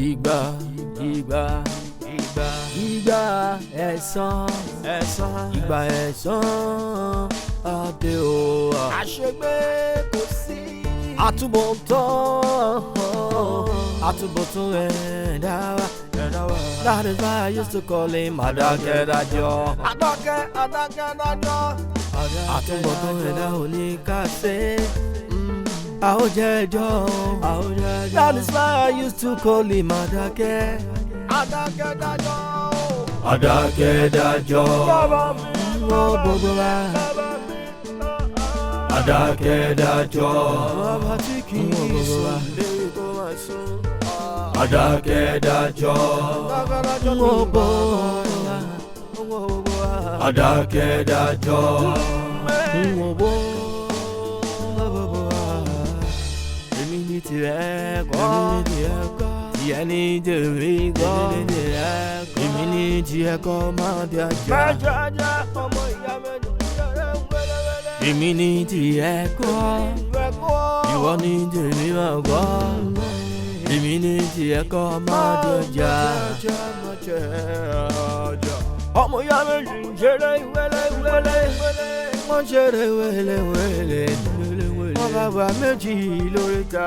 ìgbà ẹ̀san ìgbà ẹ̀san adé o. àṣegbé kò sí àtúbọ̀tán ẹ̀dá wa. That is why I used to call him Adákẹ́dájọ́. Àtúbọ̀tán ẹ̀dá ò ní ká ṣe. Àwòjẹ́jọ́. That is why I used to call him Adákẹ́dájọ́. Adákẹ́dájọ́. Wọ́n gbogbo wa. Adákẹ́dájọ́. Bàbá tí kì í sùn lérí kó máa sùn. Adákẹ́dájọ́. Wọ́n gbogbo wa. Adákẹ́dájọ́. Wọ́n gbogbo wa. Èmi ní tirẹ̀ kọ́. Tiẹ̀ ní tèmi kọ́. Èmi ní tiẹ̀ kọ́ máa di ajá. Ọmọ ìyá mẹ́jọ. Èmi ní tiẹ̀ kọ́, ìwọ ní tèmi máa kọ́. Èmi ní tiẹ̀ kọ́ máa dọjà. Ọmọ ìyá méjì ń ṣeré wẹ́lẹ́wẹ́lẹ́, wọ́n ṣeré wẹ́lẹ́wẹ́lẹ́. Wọ́n bá wà méjì lórí ká.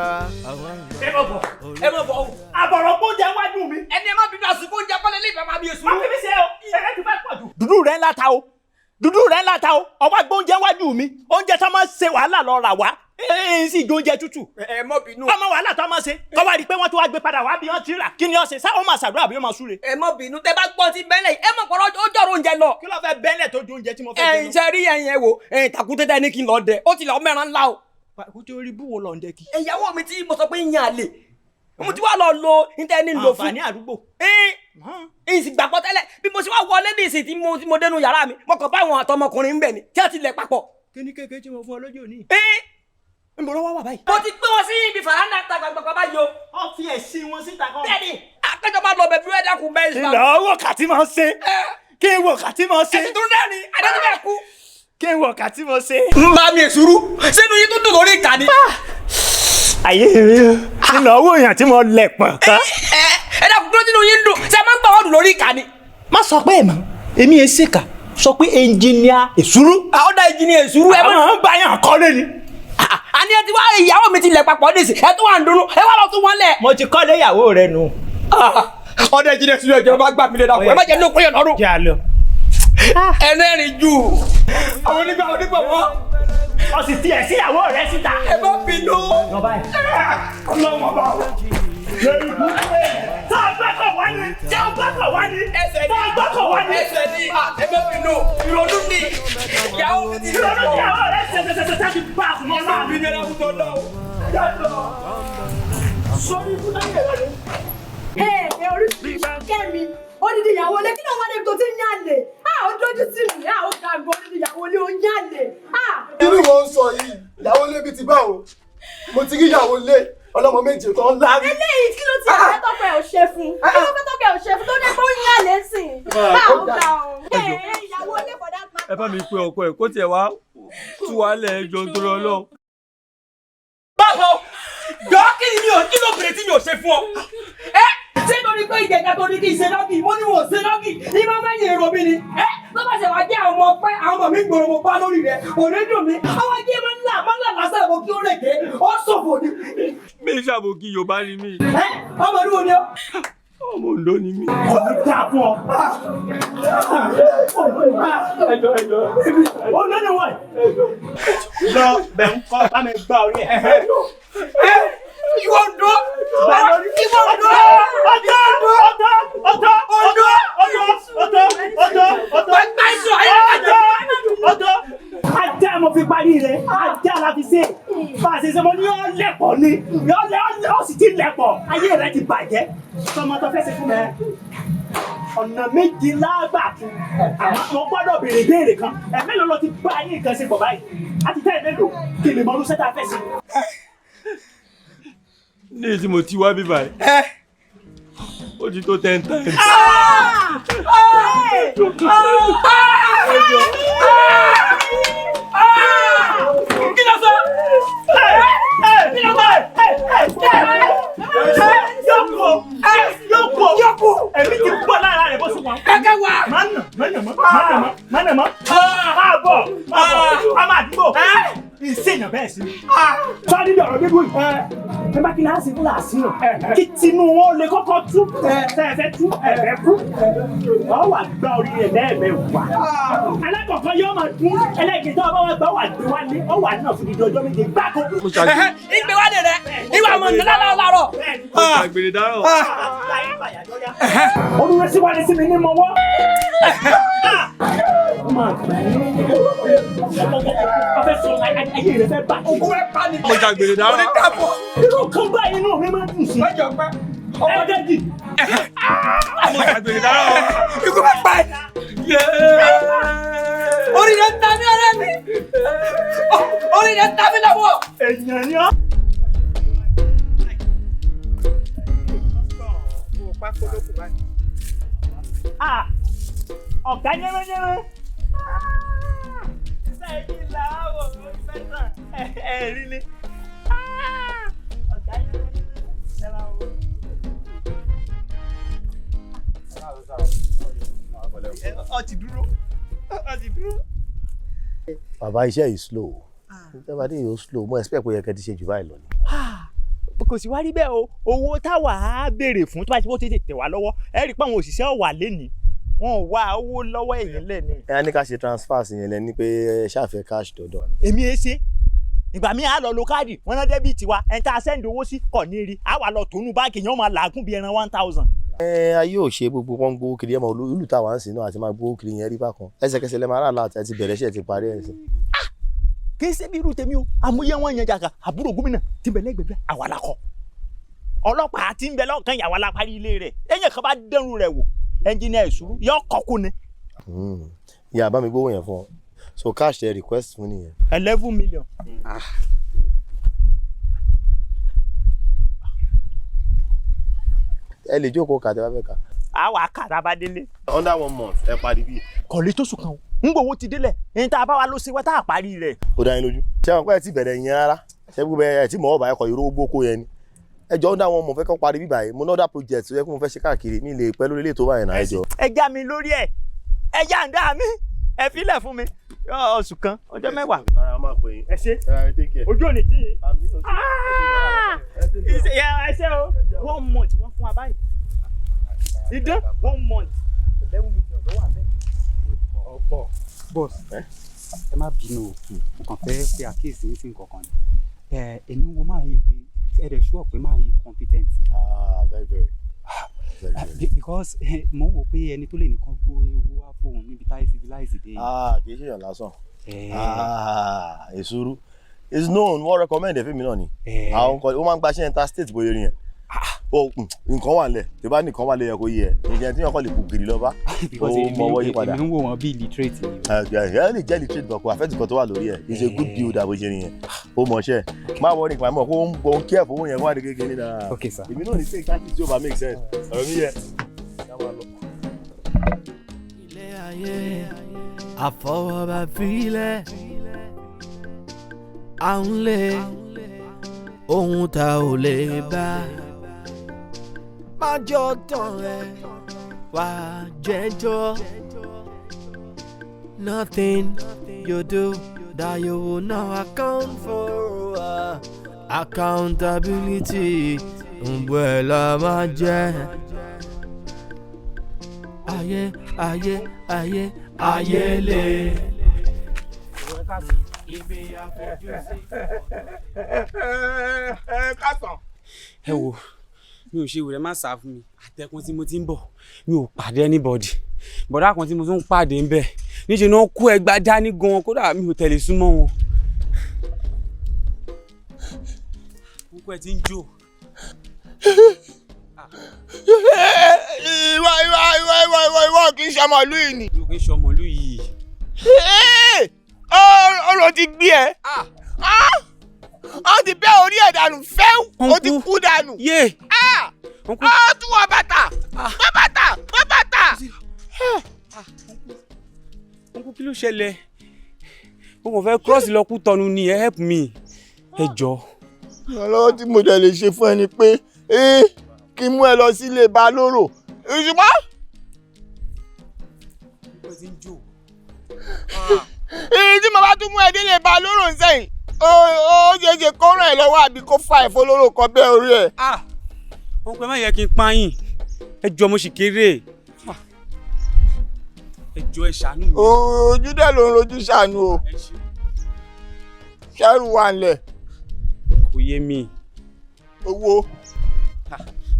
Ẹ má bọ̀ o, àbọ̀rọ̀ kó jẹ́ wájú mi. Ẹni ẹ má bínú àsìkò oúnjẹ kọ́lé lè fẹ́ máa bí èso. Má fi mí ṣe o, ìrẹ́ ti fẹ́ pọ̀ jù. Dúdú rẹ̀ ńlá ta o. Dúdú rẹ̀ ńlá ta o, ọwọ́ àgbọ̀ oúnjẹ wájú mi, oúnjẹ tó máa ń ṣe wàhálà lọ rà wá, sì jó oúnjẹ tútù. Ẹ má bínú. Ọmọ wàhálà tó máa ṣe, kọ́ wá rí i pé wọ́n tó wá gbé padà wá bí wọ́n ti rà, kí ni ó ṣe, sáwọn máa ṣàdúrà bí wọ́n máa súre. Ẹ má bínú, tẹ bá gbọ́ ti bẹ́lẹ̀, ẹ mọ̀ pọ̀rọ̀ ó jọ̀rọ̀ oúnjẹ lọ. Kí ló fẹ́ bẹ́lẹ̀ tó ju oúnjẹ tí mo fẹ́ jẹ lọ? Ṣe rí ẹyin ẹ wo, tàkúté tẹ́ ní kí n lọ dẹ, ó ti lọ mẹ́ran ńlá o. Kúté orí búwo lọ ń dẹ kí. Ìyàwó mi tí mo sọ pé ń yan àlè, mo ti wá lọ lo íńtẹ́ẹ̀nì lò fún. Àǹfààní àdúgbò. Ìsìn gbàgbọ́ tẹ́lẹ̀ bí mo ṣe wá wọlé ní ìsìn tí mo dénú yàrá mi mo kàn bá àwọn àtọmọkùnrin ń bẹ̀ ni tí a ti lẹ̀ papọ̀. Kí ni kékeré tí mo fún ọ lójú òní. Ń bọ̀ lọ́wọ́ wà báyìí. Mo ti pín wọn sí ibi fàràǹdà ta gbàgbọ́ báyìí o. Wọ́n fi ẹ̀sìn wọn síta kan. Bẹ́ẹ̀ni akẹ́jọ́ máa lọ bẹ̀ fúrẹ́dà kù bẹ́ẹ̀ sá. Ìlọ owó kàtí máa ń ṣe. Kí n wò kàtí máa ń ṣe. Ẹ̀sìn tó dẹ́ ni adé bẹ́ẹ̀ kú. Kí n wò kàtí máa ń ṣe. Ń bá mi èsúrú sínú yín tó dùn lórí ìkànnì. Ayé mi ìlọ owó èèyàn tí mo lẹ̀ pọ̀ kan. Ẹ dákun tó nínú yín dùn ṣe máa ń gbà wọ́n lórí ìkànnì. Má sọ pé ẹ̀ mọ́ èmi ẹ̀ ṣèkà sọ pé ẹnjìníà èsúrú. Àwọn dá ẹnjìníà èsúrú ẹ máa ń bá yàn kọ́lé ni. Àní ẹ ti wá ìyàwó mi ti lẹ̀ papọ̀ nísì ẹ tó wà ń dunnú ẹ wá lọ tún wọn lẹ̀. Mo ti kọ́lé ìyàwó rẹ nù. Ọdẹ ẹnjìníà èsúrú ẹjọ bá gbà mí lé dàpọ̀ ẹ má jẹ́ ní òkúnyẹ̀ lọ́rùn. Ẹnẹ́rìn jù àwọn onígbà wọn. Ó sì tiẹ̀ sí ìyàwó rẹ síta. Ẹ má bínú. Ọlọ́wọ́ bá wọ. Tá a gbọ́kọ̀ wá ní. Tí a gbọ́kọ̀ wá ní. Ẹsẹ̀ ní. Tá a gbọ́kọ̀ wá ní. Ẹsẹ̀ ní. Ẹ má bínú. Ìrònú ni. Ìyàwó mi ti rẹ̀. Ìrònú ni ìyàwó rẹ̀ ṣẹ̀ṣẹ̀ṣẹ̀ ti bá a fún ọ náà. Bí nira kú tó lọ. Sọ́ni ikú náà yẹ̀ lọ́dún. Ẹ oríṣiríṣi kẹ́mi. Odidi ìyàwó ilé kí ló wá débi tó ti ń yàlè? Ó dójú tì mí, ó ga gbọ́ odidi ìyàwó ilé ó ń yàlè. Kí ni wọ́n ń sọ yìí? Ìyàwó ilé bíi ti báwo? Mo ti rí ìyàwó ilé ọlọ́mọ méje tó ń lárí. Eléyìí kí ló ti fẹ́ tọ́pẹ́ ò ṣe fún? Kí ló fẹ́ tọ́pẹ́ ò ṣe fún tó dé pé ó ń yàlè sí? Ó ga ọ̀. Ìyàwó ilé for that matter. Ẹ bá mi pe ọkọ ẹ kó tiẹ̀ wá tú wa lẹ̀ ẹjọ́ nítorí Ọlọ́run. Báwo? Jọ́ kí ni kí ló bèrè tí mi ò ṣe fún ọ? Ṣé torí pé ìjẹ̀ka tó ní kí n ṣe lọ́gì, mo ní wọ́n ṣe lọ́gì, ní máa mẹ́yìn èrò mi ni. Tó bá ṣe wá jẹ́ àwọn ọmọ pẹ́, àwọn ọmọ mi gbòòrò mo bá lórí rẹ̀, kò ní dùn mí. Àwọn ajé máa ń là lásán ìbò kí ó lè dé, ó ṣòfò ni. Mi ṣàbòkí Yorùbá ni mí. Ọmọ ìlú wo ni ọ? Ọmọ Oǹdó ni mí. Kò ní dá fún ọ. Ẹjọ́. Oǹdó ni wọ́n. Lọ bẹ̀ ń kọ́ bá mi gbá orí ẹ̀. Ìwọ Oǹdó. Ìwọ Oǹdó. Ọ̀dọ́. Ajá mo fi parí rẹ̀, ajá la fi ṣe. Bá a ṣe ṣe mo ní ọ́ lẹ̀pọ̀ ni, ó sì ti lẹ̀pọ̀, ayé rẹ̀ ti bàjẹ́. Sọmọ tó fẹ́ ṣe fún mi. Ọ̀nà méjì lágbà fún. Àmọ́ mo gbọ́dọ̀ béèrè béèrè kan. Mélòó ló ti bá ayé nǹkan ṣe pọ̀ báyìí? A ti tẹ́ ẹ̀ mélòó kí ni mo ló ṣẹ́ta fẹ́ sí. Ní èyí tí mo ti wá bí báyìí. Ó ti tó 10 times. Kí ló sọ? Kí ló sọ? Yọ̀kọ̀. wà. Kẹ́kẹ́ wà. Mánà mọ́. Máa bọ̀. Ọmọ àdúgbò. Ìsèyàn bẹ́ẹ̀ sí. Sọ́ọ́dí dọ̀rọ̀ gbégbó yìí. Ẹ bá kí láàsì fún làásì nù. Kí tinú wọn lè kọ́kọ́ tú. Tẹ́ẹ̀fẹ́ tú ẹ̀fẹ́ kú. Wọ́n wà gbá orí rẹ̀ lẹ́ẹ̀mẹ́wàá. Alákọ̀ọ́kọ́ yóò máa dún. Ẹlẹ́gẹ̀ẹ́ tó bá wà gbá wà gbé wálé. Ó wà náà fún ìdí ọjọ́ méje gbáko. Ìgbé wálé rẹ̀. Ìwà ọmọ ìdílé láàárọ̀. Àgbèrè dáràn. Olúwe sí wálé sí mi ní mọ́wọ́. Ọfẹ́ sọ ayé rẹ̀ fẹ́ bá. Ogun rẹ̀ pa ni. Mo ṣàgbèrè dáràn. Oní dàpọ̀. Irú kan báyìí náà mi máa ń dùn sí. Ọjọ́ pẹ́. Ọmọdéjì. Mo ṣàgbèrè dáràn. Ikú bá pa ẹ̀. Orí rẹ̀ ta mí ọ̀rẹ́ mi. Orí rẹ̀ ta mí lọ́wọ́. Èèyàn ni ọ́. Ọ̀gá yẹ́rẹ́yẹ́rẹ́. Sẹ́yìn làwọn ò fẹ́ràn ẹ̀rí ni. Ọ̀gá yẹ́rẹ́yẹ́rẹ́. Ó ti dúró. Bàbá iṣẹ́ yìí slow. Ìjọba dé yóò slow. Mo expect pé ó yẹ kẹ́ ti ṣe jù báyìí lọ ni. Kò sí wá rí bẹ́ẹ̀ o. Owó táwa á béèrè fún tó bá ti wọ́n tètè tẹ̀ wá lọ́wọ́. Ẹ rí i pé àwọn òṣìṣẹ́ ò wà lénìí. Wọn ò wá owó lọ́wọ́ èyàn lẹ̀ ni. Ẹ ní ká ṣe transfer sí yẹn lẹ ní pé ẹ ṣàfẹ́ cash dọ̀dọ̀. Èmi ẹ ṣe. Ìgbà mi á lọ lo káàdì, wọ́n ná débìtì wa, ẹni tá a sẹ́ndì owó sí kọ̀ ní rí. Á wà lọ tònú báńkì yẹn, wọ́n máa làágùn bí ẹran 1000. Ayé ò ṣe gbogbo wọn gbowó kiri ẹ mọ olú táwa ń sìn náà àti máa gbowó kiri yẹn rí bákan. Ẹsẹ̀kẹsẹ̀ lẹ máa rà láti ẹ ti bẹ̀rẹ̀ iṣẹ́ ti parí ẹ̀ sí. Kì í ṣe bí irú tèmi o, àmúyẹ wọn yan jàkà, àbúrò gómìnà tí ń bẹ lẹ́gbẹ̀ẹ́ àwa la kọ́. Ọlọ́pàá tí ń bẹ lọ́kàn yàwá la parí ilé rẹ̀. Ẹ̀yẹ kan bá dẹ́rù rẹ̀ wò, ẹnjìnìà ìṣúrú yọ kọ́kú ni. Ìyá bá mi gbówó yẹn fún ọ. So cash ẹ request fún nìyẹn. 11 million. Ẹ lè jókòó kà tẹ́ bá fẹ́ kà. Àwa kàrà bá délé. Under 1 month ẹ parí bí. Kọ̀lé tó sùn kan o. Ń gbowó ti délẹ̀. Ẹni tá a bá wa ló ṣe wá tá a parí rẹ̀. Ó dá yín lójú. Ṣé àwọn pẹ́ ti bẹ̀rẹ̀ yẹn rárá? Ṣé gbogbo ẹ tí mọ̀ ọ́ báyìí kọ ìró gbókó yẹn ni? Ẹ jọ under 1 month fẹ́ kọ́ parí bí báyìí. Mo ní other project tó yẹ kó mo fẹ́ ṣe káàkiri mi lè pẹ́ lórí ilé tó báyìí náà ẹ jọ. Ẹ já mi lórí ẹ̀. Ẹ já ń dá mi. Ẹ filẹ̀ fún mi. Oṣù kan, ọjọ́ mẹ́wàá. Ara máa pè yín. Ẹ ṣe. Take care. Ojú òní tí. Ẹ ṣe o. 1 month wọ́n fún wa báyìí. Ìdán 1 month. 11 million ló wà bẹ́ẹ̀. Ọ̀pọ̀ boss ẹ má bínú mo kàn fẹ́ pé àkíyèsí ní sí nǹkan kan ni èmi wo máa yí pé ẹ dẹ̀ ṣúọ̀ pé máa yí competent. Very very. Because mo ń wò pé ẹni tó lè nìkan gbó ewu wá fóun níbi táyé civilize dé. Kì í ṣèyàn lásán. Èsúrú is known wọ́n recommend ẹ̀ fún mi náà ni. Àwọn kan ó máa ń gbaṣẹ́ interstate bóyá rí yẹn. Nǹkan wà lẹ̀ tí bá nìkan wà lè yẹ kó yẹ ìjẹun tí yẹn kọ́ lè kú gírí lọ́ba. Because èmi ń wò wọ́n bí illiterate ni. Ẹ lè jẹ́ illiterate bọ̀ kó àfẹ́tì kan tó wà lórí ẹ̀ is a good builder bó ṣe rí yẹn. Ó mọ̀ọ́ṣẹ́ máa wọ nípa mọ̀ kó ń kí ẹ̀fọ́ yẹn wá ní kékeré náà. Okay sir. Èmi náà ní take tactics tí ó bá make sense ọ̀rọ̀ mi yẹ. Ilé ayé àfọwọ́bá filẹ̀ à ń lé ohun tá ò lè bá. Májọ tán ẹ wá jẹ́jọ́. Nothing you do that you will not account for. Accountability ń bọ̀ ẹ́ la máa jẹ́. Ayé lè. Ẹ wo mi ò ṣe wèrè má sá fún mi àtẹkùn tí mo ti ń bọ̀ mi ò pàdé anybody bọ̀dá kan tí mo tún ń pàdé ń bẹ̀ níṣẹ́ náà kó ẹgbàá dání gan kódà mi ò tẹ̀lé súnmọ́ wọn. púpọ̀ ẹ ti ń jó. ìwọ kì í ṣọmọ ìlú yìí ni. mi ò kì í ṣọmọ ìlú yìí. ọ̀rọ̀ ti gbé ẹ. ó ti bẹ́ orí ẹ̀ dànù fẹ́ẹ́ ó ti kú dànù. ó tún wọ bàtà wọ bàtà. ọkùn kí ló ṣẹlẹ̀ mo kàn fẹ́ cross lọ kú tọnu ni ẹ help me ẹ jọ. ọlọ́wọ́ tí mo dẹ̀ lè ṣe fún ẹ ni pé kí n mú ẹ lọ sílé Balóró ṣùgbọ́n ti ń jò. Tí mo bá tún mú ẹ délé ba lóró ń sẹ́yìn ó ṣeéṣe kó ràn ẹ́ lọ́wọ́ àbí kó fa ẹ̀fọ́ lóró kan bẹ́ẹ̀ orí ẹ̀. Wọ́n pẹ́ má yẹ kí n pààyàn ẹ jọ mo sì kéré ẹ jọ ẹ ṣàánú mi. Ojú dẹ̀ ló ń rojú ṣàánú o ṣẹ́rù wà ńlẹ̀. Kò yé mi. Owó.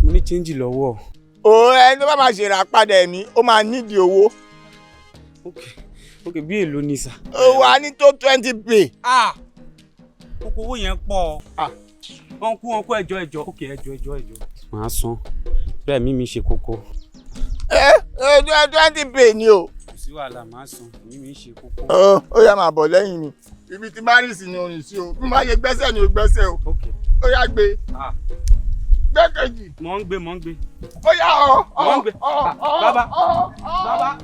Mo ní chíńjì lọ́wọ́. Ẹni tó bá máa ṣèrà padà ẹ̀mí ó máa nídìí owó. Ok bí èlò ni sà. Owó a ní tó 20 pay. Oko owó yẹn pọ̀. Wọ́n kú ẹjọ́. Ok ẹjọ́. Màá san. Bẹ́ẹ̀ mi ṣe kókó. 20 pay ni o. Kò sí wàhálà màá san. Mi ṣe kókó. Ó yá máa bọ̀ lẹ́yìn mi. Ibi tí bá rìn sí ni orin sí o. Bí má ṣe gbẹ́sẹ̀ ni o gbẹ́sẹ̀ o. Ó yá gbé. Gbé kejì. Mò ń gbé. Ó yá ọ. Mò ń gbé. Bàbá.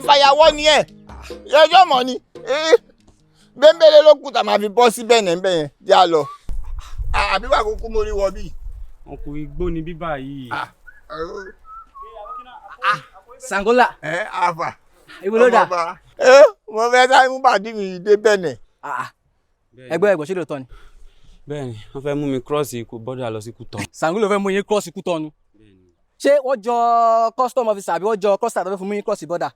Fàyàwọ́ ni ẹ̀ yọjọ́ mọ̀ ni bẹ́ńbẹ́lẹ́ ló kù tá a máa fi bọ́ sí bẹ́ẹ̀ nẹ́ńbẹ́ yẹn já lọ àbí wà kúkú mo rí wọ bí. Ọkùnrin igbó ni bíbá yìí. Sangola. Àfà. Ibo ló dà. Mo fẹ́ sáré mú bàdí mi dé bẹ́ẹ̀nẹ̀. Ẹgbẹ́ ṣé lóòótọ́ ni. Bẹ́ẹ̀ni wọ́n fẹ́ mú mi cross ikú bọ́dà lọ sí Kútọ̀. Sangola fẹ́ mú yín cross Kútọ̀nù. Ṣé wọ́n jọ custom officer àbí wọ́n jọ custom tó fẹ́ fún mi cross border?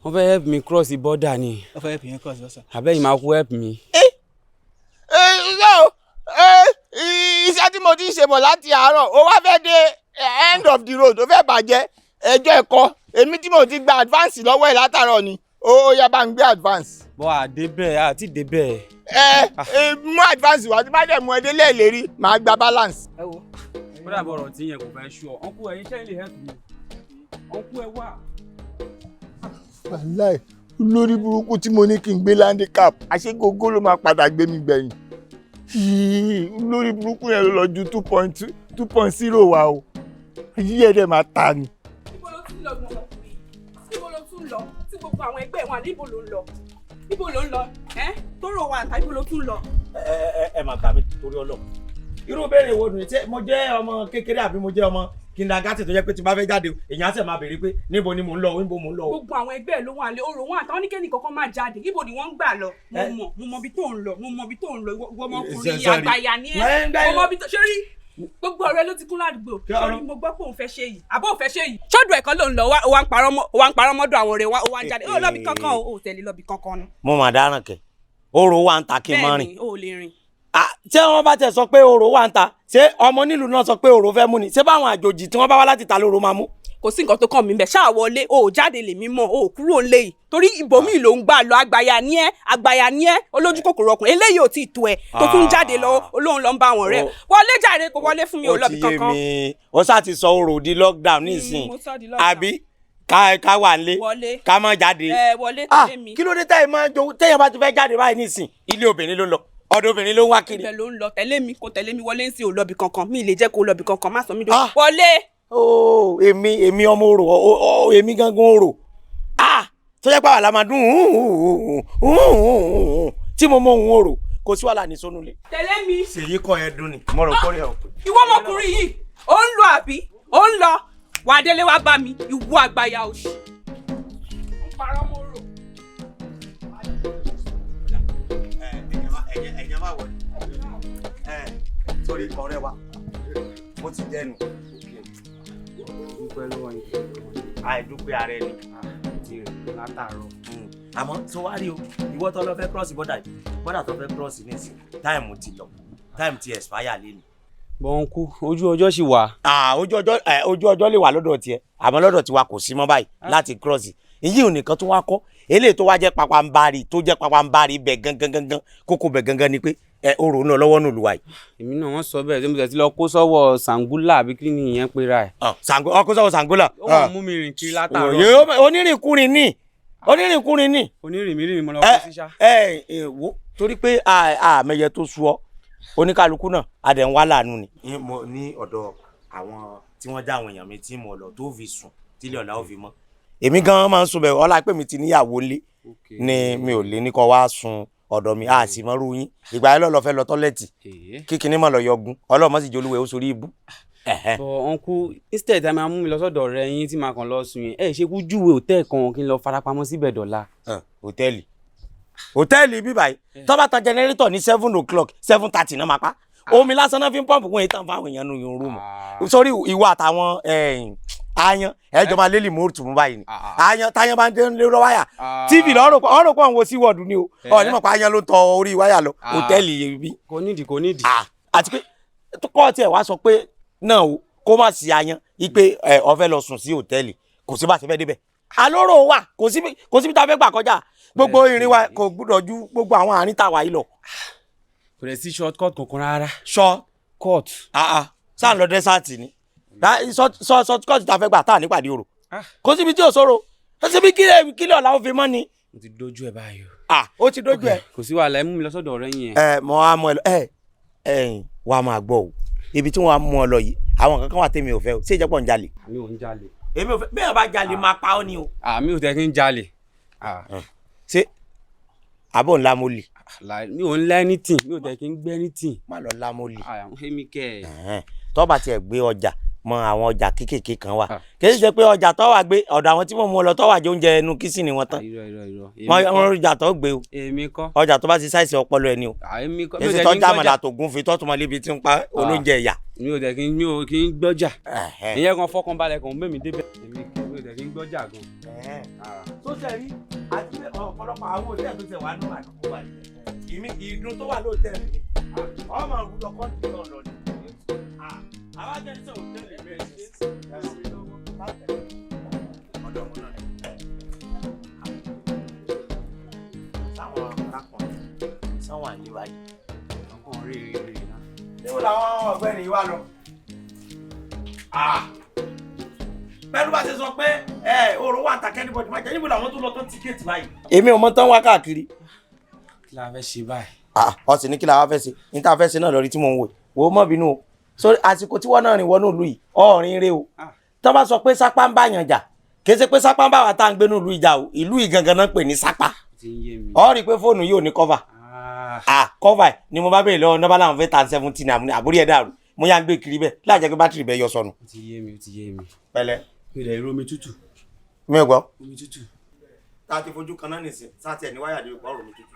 Wọ́n fẹ́ help me cross border ni. Wọ́n fẹ́ help yín cross border. Àbẹ́yìn máa kú help me. Iṣẹ́ tí mo ti ń ṣe bọ̀ láti àárọ̀ ó wá fẹ́ dé end of the road ó fẹ́ bàjẹ́ ẹjọ́ ẹ̀kọ́ èmi tí mo ti gba advance lọ́wọ́ ẹ̀ látàárọ̀ ni ó yá bá ń gbé advance. Bọ́ àdébẹ̀ àti débẹ̀. Mú advance wá tí bá dẹ̀ mú ẹ délé ìlérí màá gba balance. Ẹ wo kódà bọ̀rọ̀ tí yẹn kò fẹ́ ṣú ọ ọ̀nkú ẹ̀yin ṣẹ́ lè help me ọ̀nkú ẹ wà. Wàláì lórí burúkú tí mo ní kí n gbé landicap àṣegógó ló máa padà gbé mi gbẹ̀yìn lórí burúkú yẹn ló lọ ju 2.0 wa o yíyẹ dẹ̀ máa ta ni. Ibo ló tún lọ gbọ́n ibo ló tún lọ tí gbogbo àwọn ẹgbẹ́ wọn níbo ló ń lọ tó rò wá àtà ibo ló tún lọ. Ẹ máa gbà mí torí Ọlọ́run irú béèrè wo nìyí tí mo jẹ́ ọmọ kékeré àbí mo jẹ́ ọmọ kindergarten tó jẹ́ pé tí bá fẹ́ jáde èèyàn á sì máa béèrè pé níbo ni mò ń lọ níbo mò ń lọ. Gbogbo àwọn ẹgbẹ́ ló wà lé orò wọn àtàwọn oníkẹ́ni kankan máa jáde ibo ni wọ́n ń gbà lọ. Mo mọ ibi tó ń lọ ọmọkùnrin àgbàyà ni ẹ mo mọ ibi tó ṣe rí gbogbo ọ̀rẹ́ ló ti kún ládùúgbò sórí mo gbọ́ pé òun fẹ́ ṣe yìí àbọ̀ òun fẹ́ ṣe yìí. Ṣọ́dọ̀ ẹ̀kan ló ń lọ wá ń parọ́ mọ́dọ̀ àwọn ọ̀rẹ́ wa ń jáde ó lọ́bì kankan ó tẹ̀lé lọ́bì kankan ni. Mo mà dáràn kẹ orò wa ń ta kí n má rìn. Bẹ́ẹ̀ni ó lè rìn. Ṣé wọ́n bá tẹ̀ sọ pé orò wà ń ta ṣé ọmọ nílùú náà sọ pé orò fẹ́ mú ni ṣé báwọn àjòjì tí wọ́n bá wá láti ta lóró máa mú. Kò sí nǹkan tó kàn mí bẹ̀ ṣáà wọlé o ò jáde lèmi mọ̀ o ò kúrò ńlé yìí torí ibòmíì ló ń gbà lọ àgbàyà ni ẹ́ olójú kòkòrò ọkùnrin eléyìí ò tí ì tó ẹ tó tún jáde lọ olóhùn lọ ń bá wọn rẹ wọlé jàre kò wọlé fún mi ò lọ́bì kankan. ó ti yé mi ó sá ti sọ orò di lockdown nísìn àbí ká wà nílé ká má jáde. Wọlé tẹ̀lé mi. Kí ló dé téèyàn bá ti fẹ́ jáde báyìí nísìn ilé obìnrin ló lọ ọ̀dọ̀ obìnrin ló ń wá kiri. Ibẹ̀ ló ń lọ tẹ̀lé mi kò tẹ̀lé mi wọlé ń sí òlọ́bì kankan mi lè jẹ́ kó lọ́bì kankan má sọ mí dùn. Wọlé. Èmi ọmọ orò èmi gangan orò tó jẹ́ pé àwa la máa dún tí mo mọ ohun orò kò sí wàhálà ní sónúlé. Tẹ̀lé mi. Ṣèyí kọ́ ẹ dún ni mo rò kórè ọ̀. Ìwọ ọmọkùnrin yìí ó ń lọ àbí ó ń lọ wà á délé wá bá mi ìwọ àgbàyà òṣì. Ó ń parọ́ mọ́ rò. Ẹ̀yẹ máa wọ̀ sórí ọ̀rẹ́ wa mo ti dẹnu. Dúpẹ́ lọ́wọ́ yín. Àìdúpẹ́ ara ẹni. Ti rìn látàárọ̀. Àmọ́ tó wá rí o ìwọ tó lọ fẹ́ cross border tó fẹ́ cross nísìn táìmù ti lọ táìmù ti expire lẹ́nu. Bọ̀ǹkú ojú ọjọ́ sì wà. Ojú ọjọ́ lè wà lọ́dọ̀ tiẹ̀ àmọ́ lọ́dọ̀ tiwa kò sí mọ́ báyìí láti cross èyí ò nìkan tó wá kọ́ eléyìí tó wá jẹ́ pàpàǹbarì bẹ̀ gangan kókó bẹ̀ gangan ni pé orò náà lọ́wọ́ nù lùwà yìí. Èmi náà wọ́n sọ bẹ́ẹ̀ tí mo tẹ̀ ti lọ kó sọ́wọ́ Sangula àbí kí ni ìyẹn pera ẹ̀. Ọkọ sọ́wọ́ Sangula. Ó wọ́n mú mi rìn kiri látàárọ̀. Onírìnkúrin ni. Onírìnmírìn mo lọ kó síṣá. Wo torí pé àmẹyẹ tó sú ọ oníkálukú náà adẹ̀ ń wá láàánú ni. Mo ní ọ̀dọ̀ àwọn tí wọ́n já àwọn èèyàn mi tí mo lọ tó fi sùn tílé ọ̀la ó fi mọ́ èmi gan máa ń sùn bẹ́ẹ̀ ọlá pé mi ti níyàwó lé ni mi ò lè ní kó wá sùn ọ̀dọ̀ mi a sì mọ́rú yín ìgbà yẹn lọ́ọ́ fẹ́ lọ tọ́lẹ̀tì kíkiní mọ̀ lọ yọgun ọlọ́mọ sì jolúwẹ̀ ó sorí ibú. bọ̀ uncle instead ẹ máa mú mi lọ sọ́dọ̀ ọ̀rẹ́ yín tí màá kàn lọ sùn yẹn ẹ ṣe kú júwe hòtẹ́ẹ̀lì kan kí n lọ farapamọ́ síbẹ̀ dọ̀la. hòtẹ́ẹ̀lì bíbáyìí tó bá tan jẹnẹrétọ̀ ní 7:00 7:30 náà máa pa omi lásán náà fi ń pọ́ǹpù wọn ìtàn fáwọn èèyàn nù yòó rúùmù sórí ìwọ àtàwọn ayan ẹjọ máa lélì mọ́ọ̀tù mú báyìí ni ayan táyan bá ń dé lórí wáyà tv lọ́rọ̀ pọ̀ ń wo sí wọ́ọ̀dù ni o ọ̀ nímọ̀ pé ayan ló tọ orí wáyà lọ hòtẹ́ẹ̀lì yìí bí. kò nídìí. àti pé kọ́ tiẹ̀ wá sọ pé náà o kó má sí ayan ipe ó fẹ́ lọ sùn sí hòtẹ́ẹ̀lì kò sí bá ṣe fẹ́ débẹ̀ alóró wà kò síbi tá a fẹ́ gbà kọjá gbogbo irin wa kò gbúdọ̀ ju gbogbo àwọn àárín tá a wà yìí lọ. kò rẹ̀ sí short cut kankan rárá. short cut sáà lọ dẹ́sàtì ni short cut tá a fẹ́ gbà tá a nípàdé òrò kò síbi tí ò sọ̀rọ̀ ó síbi kílẹ̀ ọ̀la ó fi mọ́ ni. mo ti dojú ẹ báyìí o. ó ti dojú ẹ. kò sí wàhálà ẹ mú mi lọ sọ́dọ̀ ọ̀rẹ́ yín yẹn. mo á mú ẹ lọ wàá máa gbọ́ o ibi tí wọ́n á mú ọ lọ yìí àwọn kankan wà tèmi ò fẹ́ o ṣé ìjẹ́pọ̀ ń jalè. mi ò ń jalè. èmi ò fẹ́ bẹ́ẹ̀ bá jalè máa pa ọ́ ni o. mi ò tẹ́ kí n jalè. ṣé àbọ̀ ńlá mo lè. mi ò ń lá anything mi ò tẹ́ kí n gbé anything. má lọ lá mo lè. èmi kẹ́ ẹ̀. tó bá tiẹ̀ gbé ọjà mọ àwọn ọjà kéékèèké kan wà kì í ṣe pé ọjà tó wà gbé ọ̀dọ̀ àwọn tí mo mú ọ lọ tó wà jẹ oúnjẹ ẹnu kìsìnì wọn tán wọn ọjà tó gbé o ọjà tó bá ti ṣàìsàn ọpọlọ ẹni o èsì tó jàmọ̀lá tó gún fi tó tún mọ lébi tí ń pa olóúnjẹ ẹ̀yà. mi ò tẹ̀ kí n gbọ́jà ìyẹn kan fọkàn balẹ̀ kan mẹ́mi débẹ̀ mi ò tẹ̀ kí n gbọ́jà gan. tó ṣe rí àti pé ọ̀pọ̀lọpọ̀ àwọn òṣèlú tó ṣe wà nínú àdúgbò wa ìdún tó wà lóòótẹ́ẹ̀lì ni ọmọ òwúrọ̀ kọ́ńtì náà lọ ni àwọn ajẹ́sẹ̀ òtẹ́ẹ̀lì bẹ́ẹ̀ ṣe ọ̀dọ́mọ náà sáwọn arákùnrin sáwọn àlewà yìí ọkùnrin rí náà. níbo làwọn ọ̀gbẹ́ni yìí wá lọ. pẹ̀lú bá ṣe sọ pé òòrùn wà ń ta kẹ́nìbọ̀dì máa jẹ́ níbo làwọn tó lọ tó tíkẹ́ẹ̀tì báyìí. èmi ò mọ tán wá káàkiri. kí la fẹ́ ṣe báyìí. ọ sì ní kí la wá fẹ́ ṣe ní tá a fẹ́ ṣe náà lórí tí mò ń wò wò ó mọ̀ bínú o so àsìkò tí wọ́n náà rìn wọnú ìlú yìí ọ̀rìn rẹ o tó bá sọ pé sápá ń bá yàn jà kì í ṣe pé sápá ń bá wa tá à ń gbé ní ìlú ìjà o ìlú yìí gangan náà pè ní sápá ọ rí i pé fóònù yìí ò ní kọ́fà kọ́fà ni mo bá bèèrè lọ́wọ́ nọ́bà làwọn fẹ́ tan 17 àbúrí ẹ̀ dàrú mo yà ń gbé kiri bẹ́ẹ̀ láì jẹ́ pé bátìrì bẹ́ẹ̀ yọ sọnù. ó ti yé mi pẹ̀lẹ́. ilẹ̀ ìró omi tútù. mi ò gbọ́. omi tútù. tá a ti fojú kan náà nìsín sáà tiẹ̀ ní wáyà dé ìpọ̀ ọ̀rọ̀ mi tútù.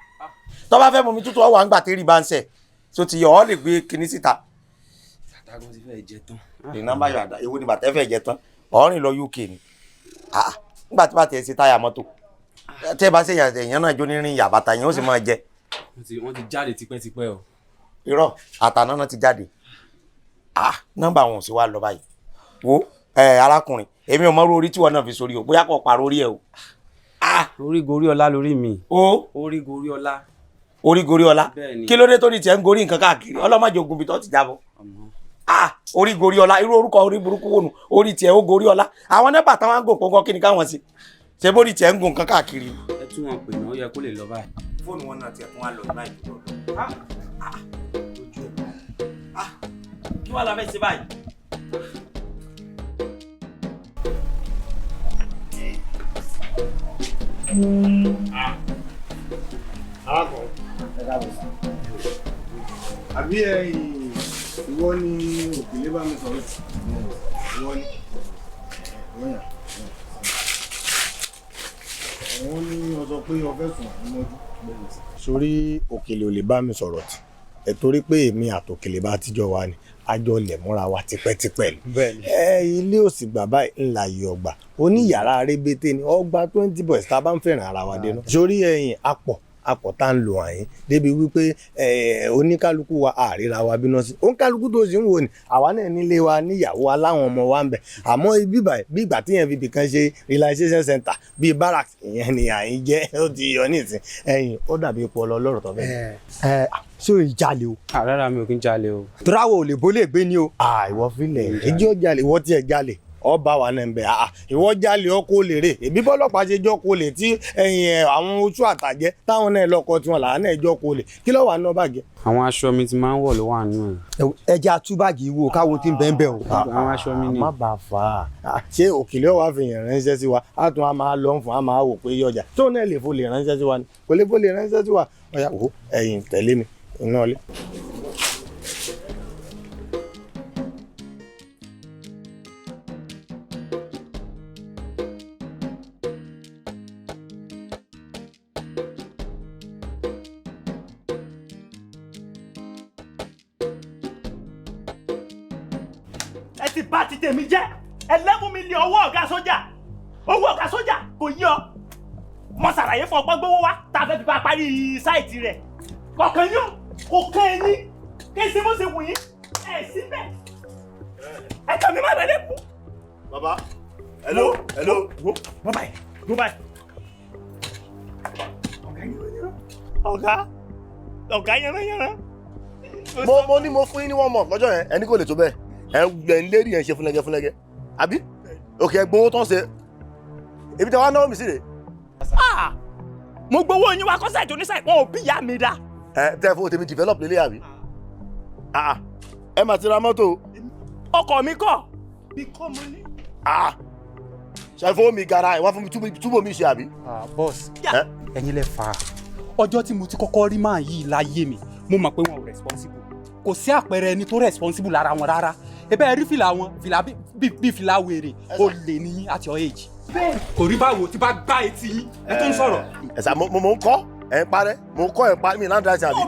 tó bá fẹ́ mu mi tútù ọ̀wà ń gbà tẹ́rì bá ń sẹ̀ tó ti yọ ọ́ lè gbé kinní síta. àtàgùn ti fẹ́ jẹ tán. ìnàmbá yọ àdá ewu ni bàtẹ́ fẹ́ jẹ tán ọ̀rìn lọ UK ni nígbà tí bá tiẹ̀ ṣe táyà mọ́tò tẹ́ bá ṣe èèyàn náà jó ní rìn yàbàtà yẹn ó sì máa jẹ. wọ́n ti jáde tipẹ́tipẹ́ o. irọ́ àtàná náà ti jáde nọ́mbà wọn ò sì wá lọ báyìí wo arákùnrin èmi ò mọrú orí tí wọn náà fi sórí o bóyá kò parọ́ orí ẹ o. orí gorí ọlá lórí mi. orí gorí ọlá. orí gorí ọlá kí ló dé tó ní tiẹ̀ ń gorí nǹkan káàkiri ọlọ́mọdé ogun bìtọ́ ti jábọ̀. orí gorí ọlá irú orúkọ orí burúkú wònú orí tiẹ̀ ó gorí ọlá àwọn nẹ́bà táwọn ń gò pọ́ngọ́ kí ni káwọn sí ṣe bórí tiẹ̀ ń gùn nǹkan káàkiri. ẹ tún wọn pè náà ó yẹ kó lè lọ báyìí. fóònù wọn náà tiẹ̀ tún wá lọ báyìí kí wàá la fẹ́ ṣe báyìí. àbí ìwọ ni Òkèlè bá mi sọ̀rọ̀ ìwọ ni wọ́n ní o sọ pé o fẹ́ sùn àmọ́jú. sórí Òkèlè ò lè bá mi sọ̀rọ̀ tì ẹ̀ torí pé èmi àtòkèlè bá tíjọ́ wa ni àjọ lẹ̀ múra wa tipẹ́tipẹ́ ni. ilé òsì gbà báyìí ńlá yìí ọgbà oníyàrá rébété ni ọgbà 20 boys tá a bá ń fẹ́ràn ara wa dénú. sórí apọ̀ tá ń lo àyín débi wípé oníkálukú wa àríra wa bínú sí oníkálukú tó sì ń wò ní àwa náà nílé wa níyàwó aláwọn ọmọ wa ń bẹ àmọ́ bí ìgbà tí yẹn fi bìkan ṣe relaxation center bíi barracks ìyẹn ni àyín jẹ́ ó ti yọ nísìn ó dàbí ipò ọlọ́rọ̀ tó fẹ́. ṣé o jalè o. rárá mi ò kí ń jalè o. tíráwọ̀ ò lè bó lè gbé ni o. ìwọ filẹ̀ ẹjọ́ jalè ìwọ tiẹ̀ jalè. ọba wa náà ń bẹ ìwọ jalè ọkọ lè rè èbí bọ́lọ́pàá ṣe jọ́ kó lè tí àwọn oṣù àtàjẹ́ táwọn náà lọ́kọ tí wọn làwọn náà jọ́ kó lè kí ló wà náà bàgẹ́. àwọn aṣọ mi ti máa ń wọ̀ ló wà nínú ẹ̀. ẹja túbàgì wo káwo tí ń bẹ́ẹ̀ bẹ́ẹ̀ o. àwọn aṣọ mi ni. má bàa fà á ṣé Òkèlè wàá fi yàn ránṣẹ́ sí wa á tún á máa lọ fún á máa wò pé yọjà tó náà lè fò lè ránṣẹ́ sí wa ni kò lè fò lè ránṣẹ́ sí wa ọ̀yà wò ẹ̀yìn tẹ̀lé mi iná ọlẹ́. ẹ ti bá ti tèmi jẹ́ ẹlẹ́mú mi ní owó ọ̀gá sójà kò yí ọ mo ṣàlàyé fún ọgbọ́n gbówó wá tá a fẹ́ fi bá parí sáìtì rẹ̀ kọ̀ọ̀kan yín kò kàn yín kí n ṣe bó ṣe wù yín ẹ̀ síbẹ̀ ẹ kàn mí má bẹ̀rẹ̀ kú. bàbá hello. go báyìí. ọ̀gá yẹn. mo ní mo fún yín ní 1 month lọ́jọ́ yẹn ẹni kò lè tó bẹ́ẹ̀ ẹ̀ ń lérí ẹ̀ ń ṣe fúnlẹ́gẹ́ àbí òkè gbowó tán ṣe ebi tí wàá náwó mi sí rè. mo gbowó yín wá kọ́sẹ̀ tó ní sáì wọn ò bí ìyá mi dá. tẹ́ fún tèmi develop lélẹ̀ àbí ẹ máa ti ra mọ́tò. ọkọ̀ mi kọ́ mi kọ́ mo ní. ṣe fún mi gara ẹ̀ wá fún mi túbọ̀ mi ṣe àbí. boss ẹ̀yin lẹ fà á ọjọ́ tí mo ti kọ́kọ́ rí máa yí láyé mi mo mọ̀ pé wọn ò responsible kò sí àpẹẹrẹ ẹni tó responsible lára wọn rárá ebe ẹ rí fìlà wọn fìlà bí fìlà wèrè ó lè ní at your age kò rí báwo tí bá gbá etí yín ẹ tó ń sọ̀rọ̀. ẹ̀sà mo ń kọ́ ẹ̀ ń parẹ́ mo ń kọ́ ẹ̀ ń parẹ́ mi náà dára sí àbí.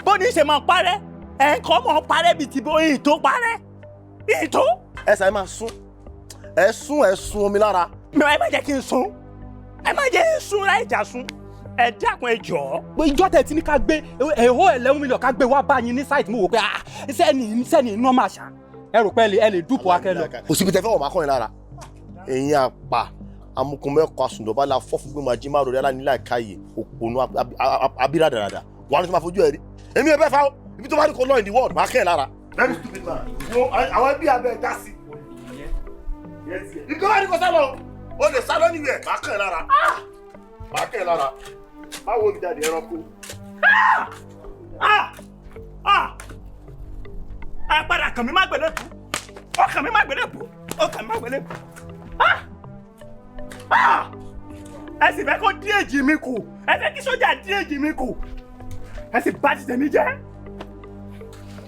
bó ní í ṣe máa parẹ́ ẹ̀ ń kọ́ mọ̀ parẹ́ bíi ti bó ìyìn tó parẹ́ ìyìn tó. ẹ̀sà ẹ máa sún ẹ sún omi lára. ẹ má jẹ́ kí n sún ẹ má jẹ́ kí n sún láì jà sún ẹ dákun ẹ jọ̀ọ́. ìjọ tẹ̀ tí ní ká gbé ẹ̀hó 11 million ká gbé wá bá yín ní sáìtì mo wò pé sẹ́ni iná máa ṣá ẹ rò pé ẹ lè dúpọ̀ akẹ́ lọ. kò síbi tẹ fẹ́ wọ̀ máa kọ́ yín lára ẹ̀yin àpà amukun mẹ́kọ̀ọ́ àsùndọ̀bá la fọ́ fún gbẹ́mọ̀ ajímá rẹ̀ aláníláà káyè òpònú abíra dáradára wà ní sọ ma fojú ẹ rí èmi ẹ bẹ́ẹ̀ fa ibi tó bá ní kọ́ lọ in the world máa kẹ́ ẹ̀ lára. very stupid man àwọn ẹbí abẹ́ ẹ̀ dá sí. ìgbẹ́ wà ní kò sálọ o lè sálọ níwẹ̀ máa kẹ́ ẹ̀ lára máa kẹ́ ẹ̀ lára báwo ni jáde ẹranko. ẹ padà kàn mí má gbẹ̀lẹ́ kú ọkàn mi má gbẹ̀lẹ́ kú ọkàn mi má gbẹ̀lẹ́ kú. ẹ sì fẹ́ kó dí èjì mi kù ẹ fẹ́ kí sójà dí èjì mi kù ẹ sì bá ti tèmi jẹ́.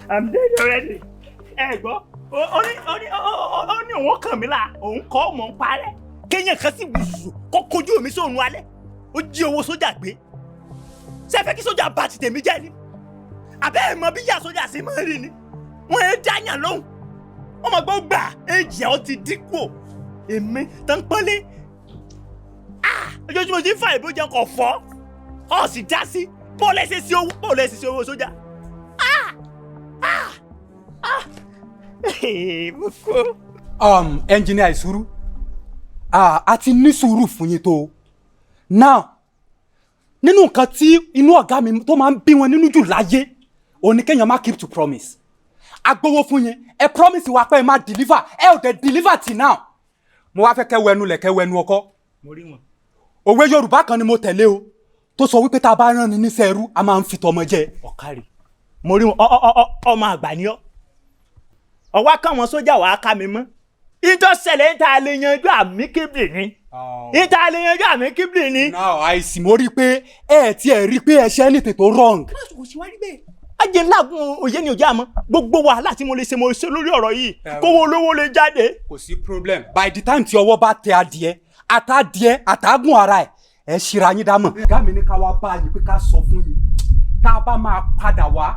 I'm dead already. ẹ gbọ́ ó ní òun kàn mí là òun kọ́ mọ̀ ń parẹ́ kéèyàn kan sì wùsù kó kojú omi sóòrùn alẹ́ ó jí owó sójà gbé ṣé ẹ fẹ́ kí sójà bá ti tèmi jẹ́ ni àbẹ́ ẹ̀ mọ bí yà sójà ṣe máa rí ni wọ́n ẹ̀ dáyàn lóhùn wọ́n mọ̀ gbọ́ gbà èjì ọ̀ ti dínkù èmi tó ń pọ́nlé ojoojúmọ́ ti ń fa ìbò jẹun kò fọ́ ọ̀ sì dá sí bọ́ọ̀lù ẹ̀sẹ̀ sí owó sójà. Engineer ìṣúrú a ti ní sùúrù fún yín tó now nínú nǹkan tí inú ọ̀gá mi tó máa ń bí wọn nínú jù láyé òní kéèyàn má keep to promise agbowó fún yín ẹ promise wa pé ẹ má deliver ẹ ò dé deliver till now mo wá fẹ́ kẹ́ wẹnu lẹ̀ kẹ́ wẹnu ọkọ́ òwe Yorùbá kan ni mo tẹ̀lé o tó sọ wípé tá a bá rán ni níṣẹ́ ẹrú a máa ń fi tọmọ jẹ. ọ̀kárì mo rí wọn ọmọ àgbà ni ọ́ ọwọ́ káwọn sójà wàá ká mi mọ́ ìjọ ṣẹlẹ̀ níta lè yanjú àmì kébìlì ni níta lè yanjú àmì kébìlì ni. now àìsí mo rí i pé ẹ tiẹ̀ rí i pé ẹ ṣe anything tó wrong. kò sí wá rí bẹ́ẹ̀ ajé ńlágun òye ni òjá mọ́ gbogbo wàhálà tí mo lè ṣe mo ṣe lórí ọ̀rọ̀ yìí kówó olówó lè jáde. kò sí problem by the time tí ọwọ́ bá tẹ adìẹ àtàgùn ara ẹ ṣíra yín dámọ̀. ọ̀gá mi ní ká wá bá yín pé ká sọ fún yín tá a bá máa padà wá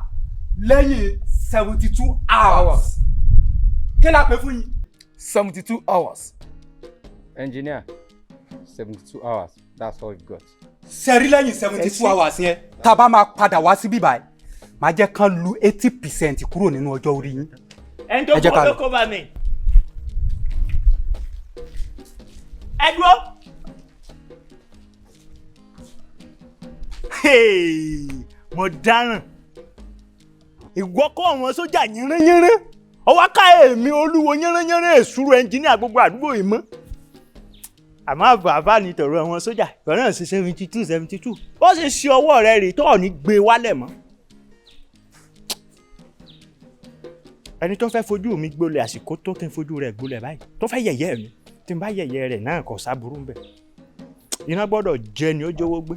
lẹ́yìn 72 hours. kí la pè fún yín. 72 hours. Engineer, 72 hours. That's all you got. Sẹ́rí lẹ́yìn 72 hours yẹn tá a bá máa padà wá sí bíbáyìí máa jẹ́ kán lu 80% kúrò nínú ọjọ́ orí yín. ẹni tó kọ́ ló kọ́ bá mi. ẹ dúró. mo dáràn ìwọ kọ́ àwọn sójà yínrínyínrín ọwọ́ ká èmi olúwo yẹ́rẹ́yẹ́rẹ́ èsúrú ẹnjìníà gbogbo àdúgbò yìí mọ́ àmọ́ bàbá ni tọ̀rọ̀ àwọn sójà ìgbà náà ṣe 72 ó sì ṣe ọwọ́ rẹ̀ rè tó ọ̀ ní gbé wálẹ̀ mọ́ ẹni tó fẹ́ fojú mi gbolẹ̀ àsìkò tó kí n fojú rẹ̀ gbolẹ̀ báyìí tó fẹ́ yẹ̀yẹ́ mi tí n bá yẹ̀yẹ́ rẹ̀ náà kò sábúrú ń bẹ̀ iná gbọ́dọ̀ jẹ ni ó jówó gbé.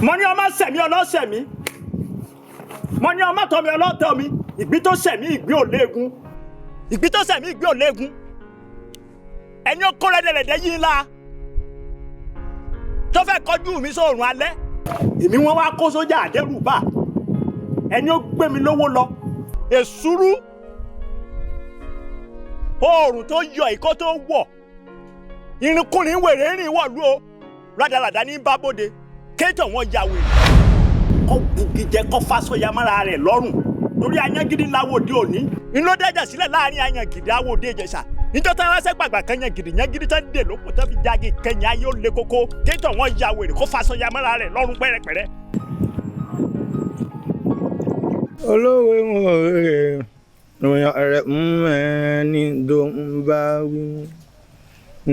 mo ní ọmọ sẹ̀mí ọlọ́sẹ̀mí mo ní ọmọ tọ́ mi ọlọ́tọ́ mi ìgbín tó sẹ̀mí ìgbín ò léegun ìgbín tó sẹ̀mí ìgbín ò léegun ẹni ó kó rẹ́dẹ̀rẹ̀dẹ̀ yín la tó fẹ́ kọjú mi sóòrùn alẹ́ èmi wọn wá kó sójà àdẹ́rùbà ẹni ó gbé mi lówó lọ èsúrú oòrùn tó yọ ìkó tó wọ̀ irunkùnrin wèrè rìn wọ̀lú o rádaràdà ní bábòde kéètò wọn ya wèrè kó bugijẹ kó fásọyà mára rẹ̀ lọ́rùn torí ayángídí láwòdì òní inú dájà sílẹ̀ láàrin ayángídí àwòdì ìjẹsà níjọ́ tá ránṣẹ́ gbàgbà kan yangídí yangídí tán dè lóko tán fi jáde kẹyìn ayé ó le koko kéètò wọn ya wèrè kó fásọyà mára rẹ̀ lọ́rùn pẹ́rẹ́pẹ́rẹ́. olówó ìwọ̀n rẹ̀ ẹni tó ń bá wí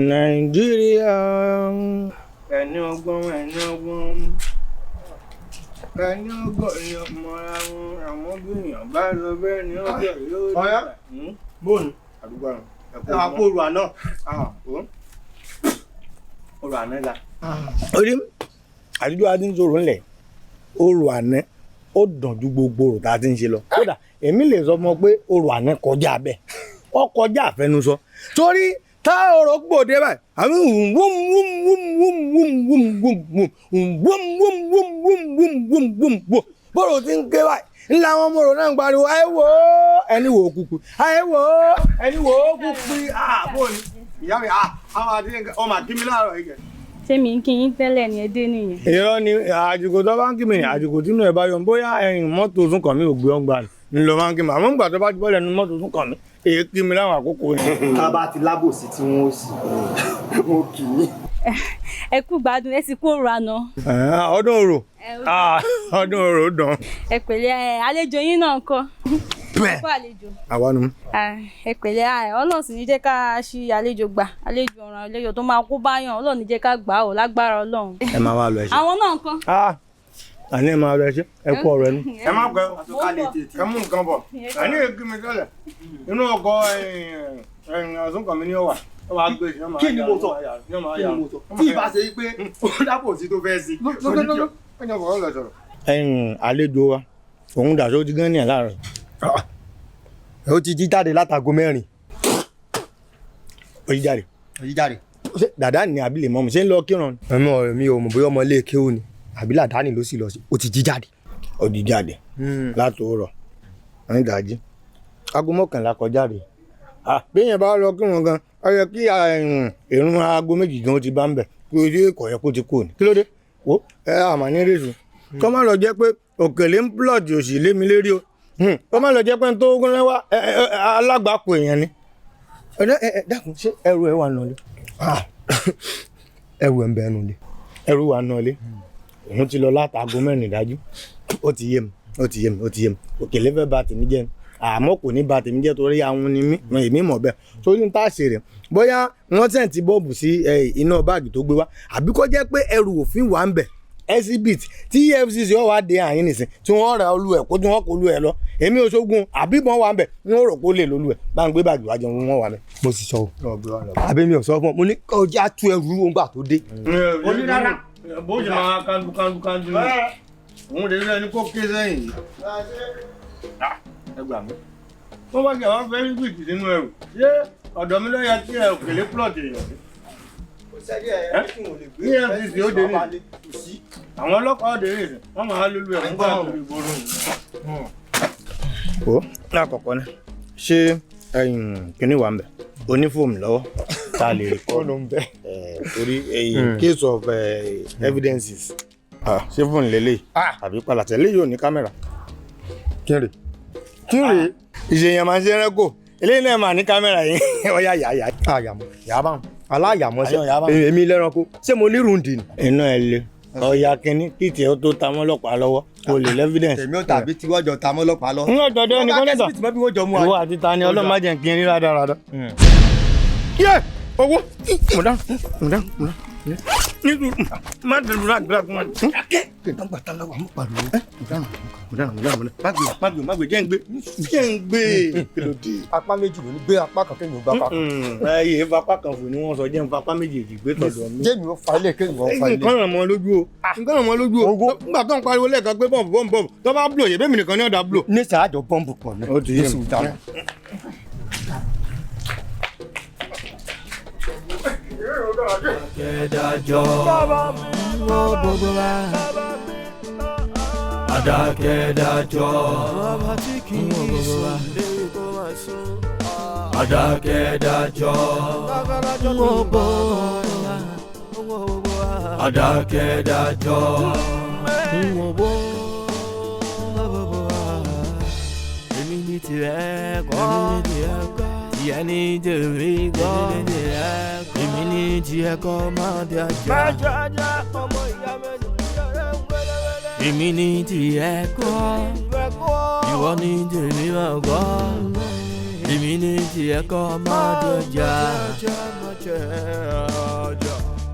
nàìjíríà ẹni ọgbọ́n ẹni ọmọra wọn àmọ́ bí èèyàn bá lọ bẹ́ẹ̀ ni ó bẹ̀ yóò dé. ọ̀yá bóònù àdúgbò àrùn ẹ̀kọ́ àpò òrò àná òrò àná la. orí àdúgbò adé ń sọ̀rọ̀ ńlẹ̀ òrò àná ó dàn ju gbogbo òrò tá a ti ń ṣe lọ kódà èmi lè sọ fún ọ pé òrò àná kọjá bẹ́ẹ̀ ó kọjá àfẹnusọ torí tá ọ̀rọ̀ gbòde báyìí àmì bọ́rọ̀ tí ń ké báyìí ńlá àwọn ọmọ rẹ̀ náà ń pariwo àìwò ẹni wò ó kúkú àìwò ẹni wò ó kúkú àbò ni ìyá mi àwọn àti ọmọ àkíní láàárọ̀ yìí kẹ. ṣé mi kí yín tẹ́lẹ̀ ní ẹdẹ nìyẹn. irọ́ ni àjùkò tó bá ń kí mi ní àjùkò tí inú ẹ̀ bá yọ bóyá ẹ̀yìn mọ́tò Sunkanmi ò gbé ọgbà ńlọ máa ń kí mi àmọ́ ńgbà tó bá bọ́ọ̀lù ẹnu mọ́tò Sunkanmi èyí kí mi láwọn àkókò yẹn. tá a bá ti lábòsí tí wọ́n sì wọ́n kì í. ẹ kú gbádùn ẹ sì kú òru àná. ọdún òrò ọdún òrò dán. ẹ pẹ̀lẹ́ àlejò yín náà kọ́. ẹ kú àlejò. àwa nu. ẹ pẹ̀lẹ́ Ọlọ́run sì ní jẹ́ ká ṣí àlejò gbà àlejò ọ̀ràn àlejò tó máa kó báyàn Ọlọ́run ní jẹ́ ká gbà ó lágbára Ọlọ́run. ẹ máa wá lọ ẹ ṣe. àwọn náà kọ́. àní ẹ máa lọ ẹ ṣe ẹ kú ọ̀rọ̀ ẹnu. ẹ má gbẹ ẹ mú nǹkan bọ̀ àní èkì mi tẹ́lẹ̀ inú ọkọ̀ Sunkanmi ni ó wà. kí ni mo sọ tí ìbá ṣe pé ó dápò sí tó fẹ́ sí. àlejò wa òun dà sóò ti gán ní ẹ̀ láàárọ̀. ó ti jí jáde látago 4. ó jí jáde. dàdá ni àbí lè mọ́ mi ṣé ń lọ kírun. mi ò mọ̀ bóyá ọmọ ilé kéwù ni àbí làdáni ló sì lọ sí ó ti jí jáde. ó jí jáde látòórọ̀ ní ìdájí aago 11 kọjá rè béèyàn bá lọ kírun gan ó yẹ kí ìrun aago 2 gan ó ti bá ń bẹ̀ kí ojú kò yẹ kó ti kú ni kí ló dé wo àmà ní rèṣù kọ́ má lọ jẹ́ pé Òkèlè ń plọ̀tì òsì lé mi lérí o kọ́ má lọ jẹ́ pé tó gún lẹ́wà alágbàpọ̀ èèyàn ni dákun ṣé ẹrù ẹ wà nọlé. ẹrù ẹ ń bẹ ẹnu lé. ẹrù wà nọlé òun ti lọ látago 4 ìdájú ó ti yé mi Òkèlè fẹ́ bà tèmi jẹ́ àmọ́ kò ní bà tèmi jẹ́ torí àwọn ni mí èmi mọ̀ bẹ́ẹ̀ torí ń tà ṣe rẹ̀ bóyá wọ́n sẹ̀ǹtì bọ́ọ̀bù sí iná báàgì tó gbé wá àbí kó jẹ́ pé ẹrù òfin wà ń bẹ̀ exhibit tí EFCC ọ̀ wá dé àyín nìsín tí wọ́n ra olú ẹ̀ kó tí wọ́n kó olú ẹ̀ lọ èmi Òṣogbo àbíbọn wà ń bẹ̀ wọ́n rò pé ó lè lólú ẹ̀ bá ń gbé báàgì wájú wọn wà mẹ́. mo sì sọ àbí mi ò sọ fún ọ mo ní kó jẹ́ àtú ẹrù òǹgbà tó dé. onídàá bó ṣe máa kánjú ni òun lè lẹ́ni kó ké sẹ́yìn yìí. ẹ gbà mí wọ́n bá jẹ́ àwọn fẹ́ẹ́ gbìtì sínú ẹrù ṣé ọ̀dọ̀ mi ló yẹ kí Òkèlè plọ̀tì èèyàn ní EFCC ó dé ní àwọn ọlọ́pàá ó dé ní wọ́n máa lólu ẹ̀ nígbà tó ìgboro yìí. ó lákọ̀ọ́kọ́ náà ṣé kíní wà ń bẹ̀ onífòmù lọ́wọ́ tá a lè rí kọ́ ló ń bẹ̀ torí case of evidences ṣé fóònù lélẹ̀ àbí pàlàtẹ̀ lè yóò ní kámẹ́rà. kí rèé ìṣèyàn máa ń ṣe rẹ́kò eléyìí náà máa ní kámẹ́rà yìí ọ̀yà àyàmọ́ aláyàmọ́ sí èmi lẹ́ranko ṣé mo nírun dì ní. iná ẹ lé ọ̀ya kínní títí ó tó ta mọ́ ọlọ́pàá lọ́wọ́ kò lè lẹ́fídẹ̀nsì. tèmi ò tàbí tí wọ́n jọ ta mọ́ ọlọ́pàá lọ. ń lọ jọjọ ẹnì kan nẹ́tọ̀ ìwọ àti ta ni ọlọ́mọ jẹ́ kí n rí rádaràdà. yé owó mọ̀dá má dẹ̀rù rádaràdà. akẹ́ kìtàn gbàtà lọ́wọ́ àmọ́ pariwo. má gbé jẹ́ ń gbé. apá méjì ló ní gbé apá kan kéèyàn gbá apá kan. ẹyẹ fapá kan fò ni wọ́n sọ jẹ́ ń fapá méjèèjì gbé tọ̀dọ̀ mi. jẹ́mi ó fa ilé kéèyàn ó fa ilé. nǹkan ràn mọ́ lójú o nígbà tó ń pariwo lẹ́ẹ̀kan pé bọ́ọ̀mù tó bá blò yẹ bẹ́ẹ̀ mi nìkan ní ọ̀dà blò. ní sàájọ bọ́ǹbù pọ̀ ní. ó ti yé mi. Adákẹ́dájọ́ wọ́n gbogbo wa. Adákẹ́dájọ́ ọba tí kì í sùn léyìí kó máa sùn. Adákẹ́dájọ́ wọ́n gbogbo wa. Adákẹ́dájọ́ wọ́n gbogbo wa. Èmi ní tirẹ̀ kọ́. Ìyá ní tèmi kọ́. Èmi ní tiẹ̀ kọ́ máa di ajá. Ọmọ ìyá mẹ́jọ. Èmi ní tiẹ̀ kọ́. Ìwọ ní tèmi máa kọ́. Èmi ní tiẹ̀ kọ́ máa di ajá.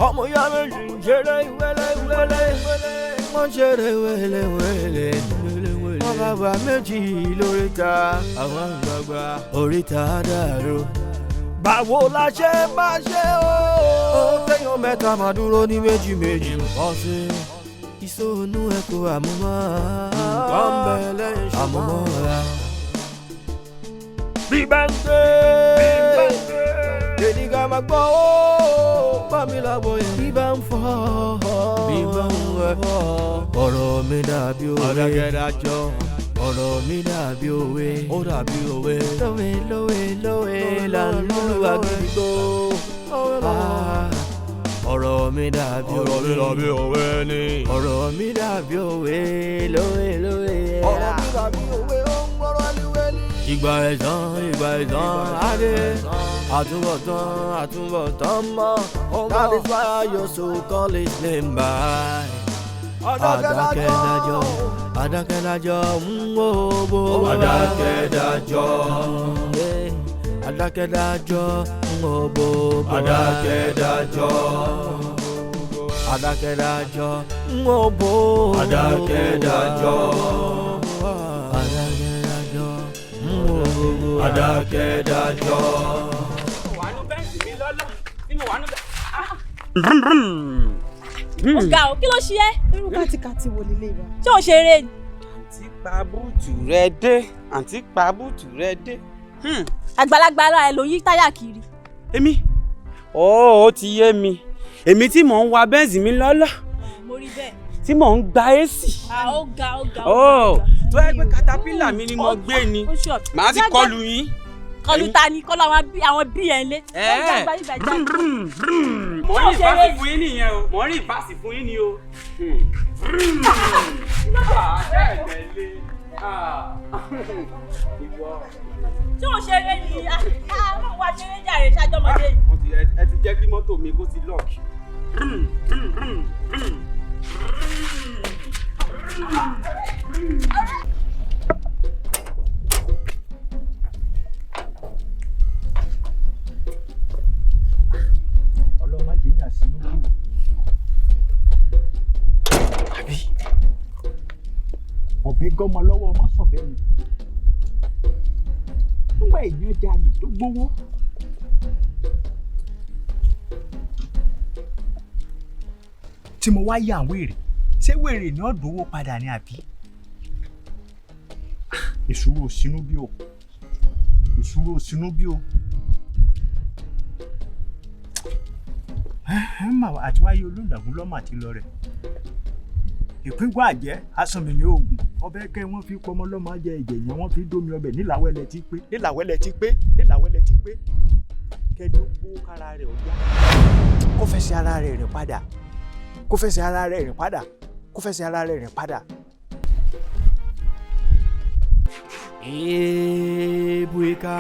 Ọmọ ìyá méjì ń ṣeré wẹ́lẹ́wẹ́lẹ́. Wọ́n ń ṣeré wẹ́lẹ́wẹ́lẹ́. Wọ́n bàbá méjì lóríta. Àwọn àgbààgbà oríta dàrú. Báwo la ṣe máa ṣe o? Téèyàn mẹ́ta máa dúró ní méjì méjì. Ọ̀sẹ̀ ìsọnù ẹ̀kọ́ àmúmọ́. Nǹkan bẹ̀ lẹ́yìn àmúmọ́ra. Bí bá ń gbé èdè ká máa gbọ́ ó. Bá mi lábọ̀ yẹn. Bí bá ń fọ́ bí bá ń wẹ̀. Ọ̀rọ̀ mi dàbí òwe. Adákẹ́dájọ́. Ọ̀rọ̀ mi dàbí òwe. Ó dàbí òwe. Lówe là ń lùlù àgídìgbò. Ọ̀rọ̀ mi dàbí òwe. Ọ̀rọ̀ mi dàbí òwe ni. Ọ̀rọ̀ mi dàbí òwe. Lówe. Ọ̀rọ̀ mi dàbí òwe. Ó ń gbọ́rọ̀ líwé ní. Ìgbà ẹ̀san adé. Àtúbọ̀tán mọ́. That is why your soul call his name by. Adákẹ́dájọ́. Adákẹ́dájọ́ ń wò bó. Adákẹ́dájọ́. Adákẹ́dájọ́ ń wò bó. Adákẹ́dájọ́. Adákẹ́dájọ́ ń wò bó. Adákẹ́dájọ́. Adákẹ́dájọ́ ń wò bó. Adákẹ́dájọ́. wàánu bẹ́ǹsì mi lọ́lọ́ nínú wàánu ọ̀gá o kí ló ṣe é. irú kàtìkàtì wò nílé wa. ṣé o ṣeré ni. àǹtí pa búùtù rẹ dé àǹtí pa búùtù rẹ dé. àgbàlagbà ara ẹ ló yí táyà kiri. èmi ó ti yé mi èmi tí mò ń wa bẹ́ǹsì mi lọ́lọ́ mo rí bẹ́ẹ̀. tí mò ń gba èsì. ó ga. tó yẹ pé katapila mi ni mo gbé ni màá ti kọlù yín. kọlù ta ni kọlù àwọn bí ẹ lé. mo rí ìfásì fún yín nìyẹn o mo rí ìfásì fún yín ni o. tí wọ́n ṣeré ni àwọn wa ṣeré jàre ṣájọ́mọdé yìí. ẹ ti jẹ́ kí mọ́tò mi kó ti lọ́ọ̀kì. ọlọ́mọ jẹ́yìn àsínú kù. àbí ọ̀bẹ gọ́mọ lọ́wọ́ ọmọ sọ̀bẹ mi. nígbà èèyàn jalè tó gbówó. tí mo wá yà wèrè ṣé wèrè ni ọ̀dọ̀ owó padà ní àbí. ìṣòro sínú bí o ìṣòro sínú bí o. àti wáyé olóńdàgún lọ́mọ àti lọ rẹ̀ ìpínkù àjẹ́ asọ̀mìnì oògùn ọbẹ̀ kẹ́ wọ́n fi pọmọ lọ́mọ jẹ ẹ̀jẹ̀ yẹn wọ́n fi dómi ọbẹ̀ nílàwẹ́lẹ̀ tí pé kẹ́ni ó kó kára rẹ̀ ọjà kó fẹsẹ̀ ara rẹ̀ rìn padà kó fẹsẹ̀ ara rẹ̀ rìn padà. Èébùíkà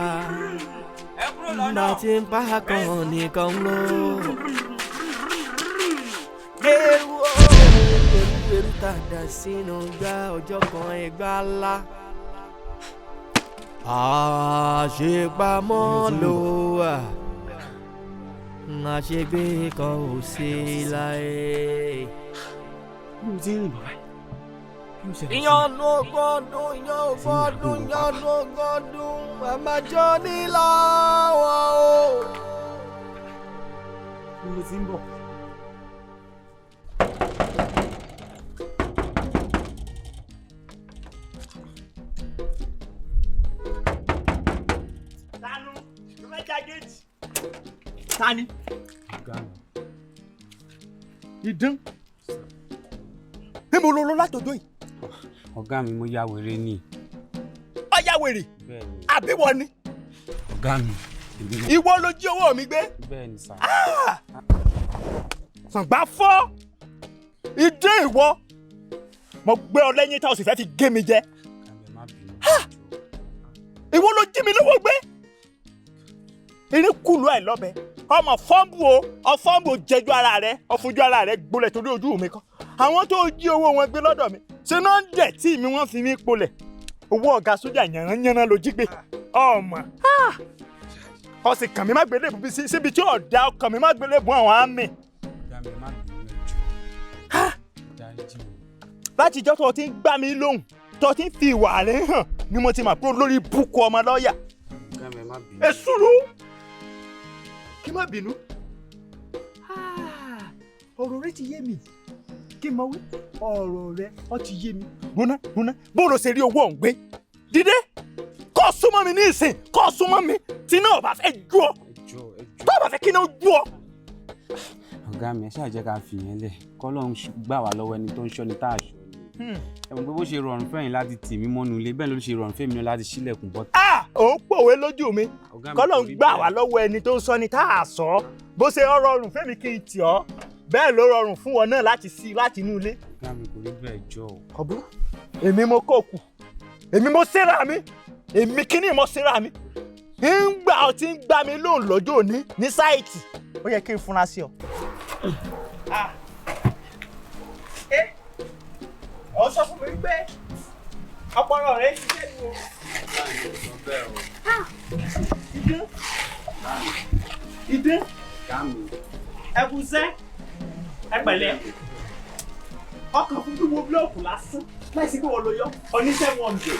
nígbà tí ń pa kan nìkan lọ. eérú tàdá sínú gbá ọjọ́ kan ẹgbá ńlá. Àṣepamọ́ ló wà, àṣegbé kan ò sí láyé. Mo ti rìn bàbá. Ìyànú ògbọ́dún, ìyànú ògbọ́dún, ìyànú ògbọ́dún, àmàjọ níláwọ̀ o. Mo ti ń bọ̀. Tanu, ló fẹ́ já géètì. Tani. Ìdán. Níbo lo lọ látọjọ́ yìí? Ọ̀gá mi mo ya wèrè ni. Ó ya wèrè? Bẹ́ẹ̀ni. Àbí wọ ni? Ọ̀gá mi. Ìwọ ló jí owó mi gbé? Bẹ́ẹ̀ni sà. Sàngbá fọ́. Ìdán ìwọ. Mo gbé ọ lẹ́yìn tá o sì fẹ́ fi gé mi jẹ. Ìwọ ló jí mi lówó gbé? Eré kùlù àìlọ́bẹ. Ọmọ fọ́ǹbù o, ọfọ́ǹbù jẹjú ara rẹ, ọfojú ara rẹ gbolẹ̀ torí ojú mi kan. Àwọn tó jí owó wọn gbé lọ́dọ̀ mi ṣe náà ń dẹ̀ tí mi wọ́n fi mí polẹ̀. Owó ọ̀gá sójà yànnà ló jí gbé. Ọmọ ọ sì kàn mí má gbélé bu síbi tí ọ̀dà ọkàn mi má gbélé bu àwọn àmì. Láti ìjọ́ tó o ti ń gbá mi lóhùn tó o ti ń fi ìwà rẹ̀ hàn ni mo ti mà pé olórí búkú ọmọ lọ́ọ̀yà. Èsúrú kí má bínú. Ọ̀rọ̀ rẹ ti yé mi. Kí n mọ wí ọ̀rọ̀ rẹ ó ti yé mi. Rúná bó ló ṣe rí owó ọ̀hún gbé. Dídé kó súnmọ́ mi ní ìsìn kó súnmọ́ mi tí náà bá fẹ́ jú ọ. Tó bá fẹ́ kí náà jú ọ. Ọ̀gá mi ẹ ṣáà jẹ́ ká fi yẹn lẹ̀ k'Ọlọ́run gbà wá lọ́wọ́ ẹni tó ń ṣọ́ ni tá a ṣọ́ ni. Ẹ mọ̀ pé bó ṣe rọrùn fẹ́yìn láti tì mí mọ́nu ilé bẹ́ẹ̀ ló ṣe rọrùn fẹ́mi náà láti ṣílẹ̀kùn bọ́tà. Ò ń pòwe lójú mi k'Ọlọ́run gbà wá lọ́wọ́ ẹni tó ń ṣọ́ ni tá a ṣọ́ bó ṣe rọrùn fẹ́mi kí n tì ọ́ bẹ́ẹ̀ ló rọrùn fún wọn náà láti sí láti inú ilé. Ọ̀gá mi kò rí bẹ́ẹ̀ jọ o. Ọ̀bùrú èmi mo kóòkù èmi mo ṣera mi èmi kíní mo ṣera mi ń gbà ọ tí ń gbà mí lóhùn lọ́jọ́ òní ní sáìtì ó yẹ kí n fúnra sí ọ. Ọ sọ fún mi pé ọpọlọ rẹ ti ṣe ni o. Ìdán ẹkùnsẹ́ ẹ pẹ̀lẹ́ ọkàn fún gbogbo búlọ́ọ̀kù lásán láìsí pé wọ́n lo yọ oníṣẹ́ wọn dè.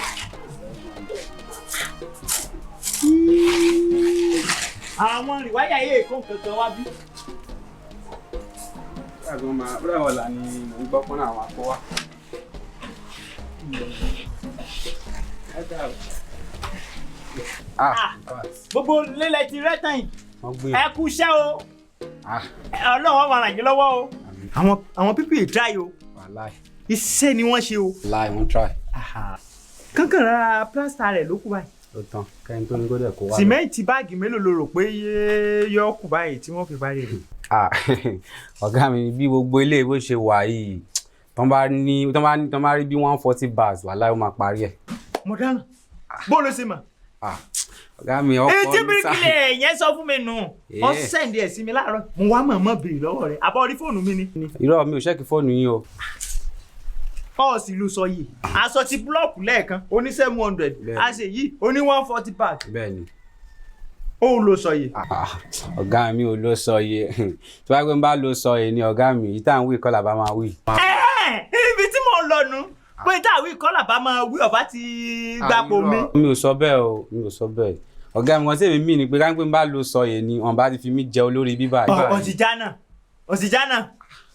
Àwọn rìwáyà yé èkó kankan wá bí. Búrẹ́ ọ̀la ni mò ń gbọ́ fún àwọn akọ wa. Gbogbo lélẹ̀ ti rẹ́ tán yìí ẹ kú iṣẹ́ o Ọlọ́run máa ràn yín lọ́wọ́ o. Àwọn pípì try o iṣẹ́ ni wọ́n ṣe o. Láì wọ́n try. Kankan rárá plásítà rẹ̀ ló kú báyìí. Ó tán kẹ́yìn tó ní kó dẹ̀ kó wá. Sìmẹ́ǹtì báàgì mélòó lo rò pé yọ kù báyìí tí wọ́n fi parí rẹ̀? Ọ̀gá mi bí gbogbo ilé bó ṣe wà yìí tán bá rí bí 140 bars wà láì ó máa parí ẹ̀. Mo dáná bó ló ṣe mà. Ọ̀gá mi ọkọ ní sáà. Ètí bíríkìlẹ̀ yẹn sọ fún mi nù. Wọ́n sẹ́ǹdì ẹ̀ sí mi láàárọ̀. Mo wá mọ̀ọ́mọ̀ béèrè lọ́wọ́ rẹ̀. Àbọ̀ orí fóònù mi ni. Irọ́ mi ò ṣẹ́kì fóònù yín o. Pọ́ọ̀sì ló sọ yìí. Aṣọ ti búlọ́ọ̀kù lẹ́ẹ̀kan oní 700. A ṣe yìí oní 140 bag. Bẹ́ẹ̀ni. Ó ló sọ yìí. Ọ̀gá mi ò ló sọ yìí. Tí wàá gbé ń bá ló sọ yìí ni ọ̀gá mi yìí tá à ń wí kọ́là bá máa wí. Ibi tí mò ń lọ nu pé tá à wí kọ́là bá máa wí ọ̀bá ti gbapò mi. Mi ò sọ bẹ́ẹ̀ o mi ò sọ bẹ́ẹ̀. Ọ̀gá mi wọ́n sì èmi mí ni pé ká ń gbé ń bá ló sọ yìí ni wọ́n bá ti fi mí jẹ olórí bíbá. Òsìjánà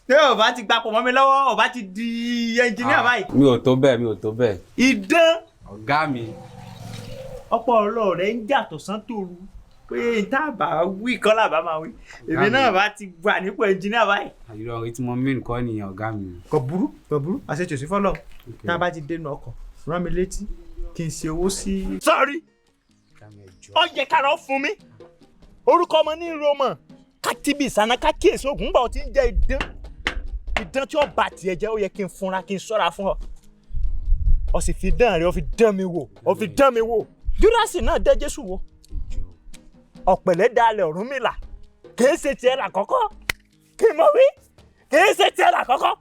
tí ọba ti gbapò mọ́ mi lọ́wọ́ ọba ti di ẹnjìníà báyìí. Mi ò tó bẹ́ẹ̀. Ìdán. Ọ̀gá mi. Ọpọlọ rẹ̀ ń jà tọ̀sán tòru pé tá a bá wí kọ́là bá máa wí èmi náà bá ti gbà nípò ẹnjìníà báyìí. Àyùrọ̀ orí tí mo mí nǹkan nìyẹn ọ̀gá mi. Kò burú àṣetò sí fọ́lọ̀ tá a bá ti dénú ọkọ̀ rán mi létí kí n ṣe owó sí. Sọ́ọ̀rì ó yẹ kára ó fún mi orúkọ ọmọ ní Roma kátìbì sànà kákíyèsí ogun gbà ó ti ń jẹ ìdán tí ó bá tiẹ̀ jẹ́ ó yẹ kí n fúnra kí n ṣọ́ra fún ọ. Ó sì fi dán rẹ̀ ó fi dán mi wò Júdásì náà dẹ́ Jésù wò ọ̀pẹ̀lẹ̀ dalẹ̀ Ọ̀rúnmìlà kìí ṣe tiẹ̀ lákọ́kọ́ kí n mọ̀ wí kìí ṣe tiẹ̀ lákọ́kọ́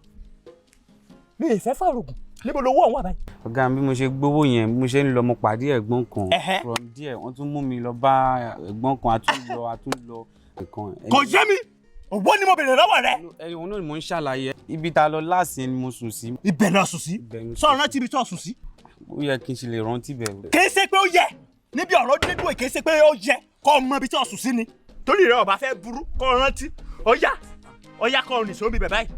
mi ì fẹ́ fàrògùn níbo lowó ọ̀hún wà báyìí. ọ̀gá mi bí mo ṣe gbowó yẹn bí mo ṣe ń lọ mo pàdé ẹ̀gbọ́n kan from there wọ́n tún mú mi lọ bá ẹ̀gbọ́n kan àtúnlọ nǹkan. kò yé mi owó ni mo bèrè lọ́wọ́ rẹ. ẹyin òun náà ni mò ń ṣàlàyé ibi tá a lọ láàsì ni mo sùn sí. ibẹ̀ náà sùn sí sọ̀rọ̀ rántí ibi tó sùn sí. ó yẹ kí n ṣe lè rántí bẹ̀. kì í ṣe pé ó yẹ níbi ọ̀rọ̀ dídú kì í ṣe pé ó yẹ kó mọ ibi tó sùn sí ni torí rẹ ọba fẹ́ burú kó rántí ó yá kó rìn sóbi bẹ̀ báyìí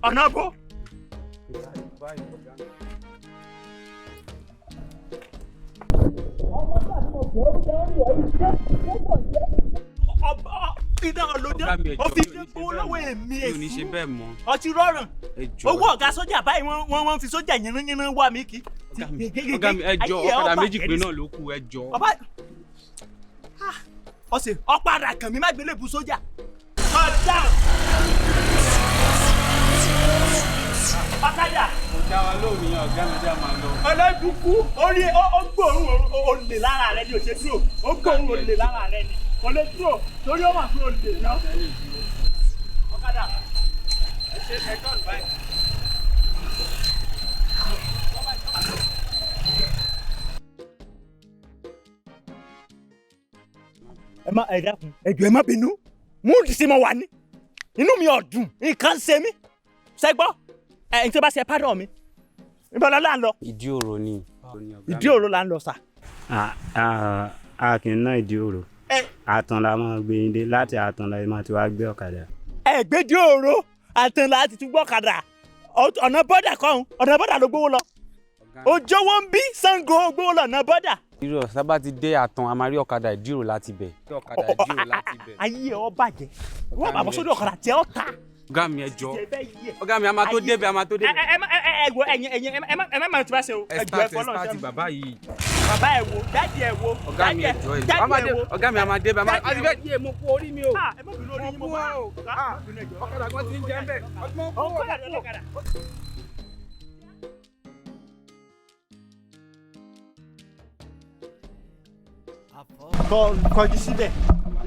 ọ̀nà bó. iná ọlọdẹ òfin gbogbo lọ́wọ́ èmi èsì ní ṣe bẹ́ẹ̀ mọ́. ọtí rọrùn owó ọ̀gá sójà báyìí wọ́n fi sójà yìnrìn wá mi kí. ọ̀gá mi ẹjọ́ ọ̀kadà méjì pé náà ló kù ẹjọ́. ọ̀sẹ̀ ọ̀padà kàn mí má gbélé bu sójà. ọ̀dà ọ̀kadà. ọ̀gá wa lóòrùn yẹn ọ̀gá mi dá máa lọ. ọlọ́dúnkú orí ó gbóòórùn olè lára rẹ ni ò ṣe dúró ó gbóòórùn olè lára rẹ ni kò lè dúró torí ó wà fún olè náà. ọ̀kadà ẹ ṣe ẹjọ́ ìbáyìí. ẹ dákun ẹjọ́ ẹ má bínú múùdì sí mo wà ní inú mi ò dùn nǹkan ṣe mí ṣẹgbọ́ ẹ̀yin tí ó bá ṣe pádọ̀ mi níbo la ń lọ. ìdí òro ni. ìdí òro la ń lọ sà. a kì í ná ìdí òro àtàn la máa gbé yín dé láti àtàn la máa ti wá gbé ọ̀kadà. ẹ gbé dí òro àtàn la ti tún gbọ́ ọ̀kadà ọ̀nà bọ́dà kan ọ̀nà bọ́dà ló gbówó lọ òjòwò ń bí Ṣàngó gbówó lọ ọ̀nà bọ́dà. irú sábà ti dé àtàn a máa rí ọ̀kadà ìdírò láti bẹ̀. ayé ẹ ọ bàjẹ́ wọ́n bàbá sódì ọ̀kadà tí ẹ ọ ta. ọ̀gá mi ẹjọ́ ọ̀gá mi a máa tó débẹ̀ a máa tó débẹ̀. ẹ wo ẹyin ẹ má máa tí bá ṣe o ẹ jọ ẹ fọlọ́ ṣe. start bàbá yìí. bàbá ẹ wo dáàdì ẹ wo ọ̀gá mi ẹjọ́ ọ̀gá mi a máa débẹ̀ a máa ti bẹ́ẹ̀ díẹ̀ mo kú orí mi o. ẹ má bínú orí yín mo bá ọ̀kadà kan ti ń jẹ́ ń bẹ̀. kọjú síbẹ̀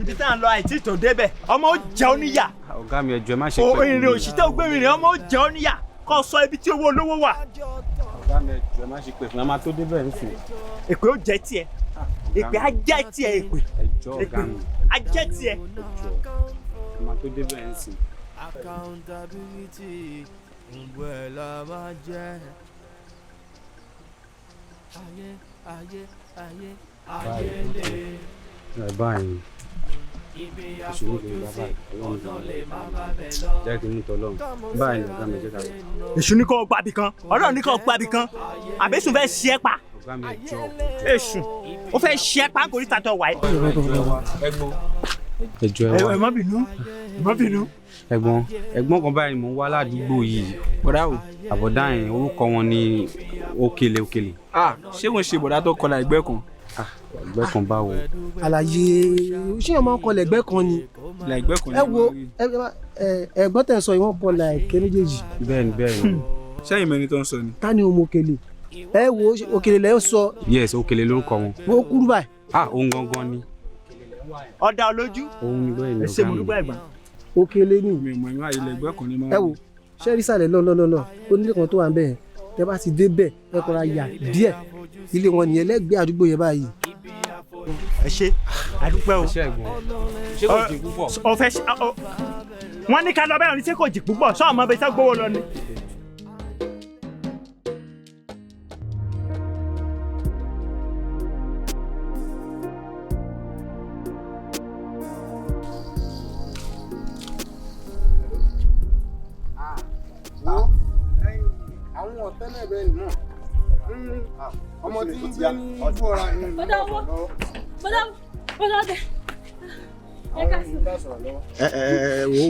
ibi tá à ń lọ àìtí tó débẹ̀ ọmọ ó jẹ ọ́ níyà. ọ̀gá mi ẹjọ́ ẹ má ṣe pé. ìrìn òṣìṣẹ́ ògbémìnrin ọmọ ó jẹ ọ́ níyà kó sọ ibi tí owó olówó wà. ọ̀gá mi ẹjọ́ ẹ má ṣe pé fún ẹ máa tó débẹ̀ nísìnyí. èpè ó jẹ tiẹ̀ èpè á jẹ tiẹ̀ èpè ẹjọ́ ọ̀gá mi á jẹ tiẹ̀. ẹ máa tó débẹ̀ nísìnyí. accountability umbrella máa jẹ́ ayé báyìí ìṣòro kò ní bàbá ọlọ́run jẹ́ kí n mú tọ́lọ́run báyìí ọ̀gá mi jẹ́ ká lọ. èṣù ní kò gbàbí kan ọlọ́run ní kò gbàbí kan àbẹ́sùn fẹ́ ṣí ẹ pa. ọ̀gá mi ẹjọ́ èṣù ó fẹ́ ṣí ẹ pa kò ní tàtọ̀ wáyé. ẹjọ́ ẹ wá ẹ má bínú ẹ má bínú. ẹ̀gbọ́n kan báyìí mò ń wá ládùúgbò yìí àbọ̀dá yẹn orúkọ wọn ni Okele. ṣé wọn ṣe bọ̀dá tó kọlà ẹgbẹ́ kan. ẹgbẹ́ kan báwo. àlàyé ṣé ọmọ kọlà ẹgbẹ́ kan ni. ẹ wo ẹ̀gbọ́n tẹ́ sọ ìwọ̀n kọlà ẹ̀kẹ́ méjèèjì. bẹ́ẹ̀ni. sẹ́yìn mẹ́rin tó ń sọ ni. ta ni ọmọ Okele ẹ wo Okele lẹ́ ń sọ. yes Okele lórúkọ wọn. wọ́n kúrú báyìí. òun gangan ni. ọ̀dà olójú. òun ni bẹ́ẹ̀ ni ọ̀gá mi. ẹ ṣe mo dúpẹ́ ẹ̀gbọ́n. Okele ní ìmọ̀ ìwà ilẹ̀ ẹgbẹ́ kan ní máa ń. ẹ wo ṣẹ́rí sàlẹ̀ lọ́nà onílé kan tó wà ń bẹ̀ tẹ́ bá ti dé bẹ̀ ẹ kọ́ra yà díẹ̀ ilé wọn nìyẹn lẹ́gbẹ̀ẹ́ àdúgbò yẹn báyìí. ẹ ṣe àdúpẹ́ o. ṣé kò jì púpọ̀. wọ́n ní ká lọ bẹ́ẹ̀ ní ṣé kò jì púpọ̀ sọ ọmọ bẹ́ẹ̀ sẹ́ gbówó lọ ni. tẹ́lẹ̀ bẹ́ẹ̀ ni ọmọ tí ń gbé ní ibú ọ̀ra ni. bọ́dá owó bọ́dá ọdẹ ẹ ká sí.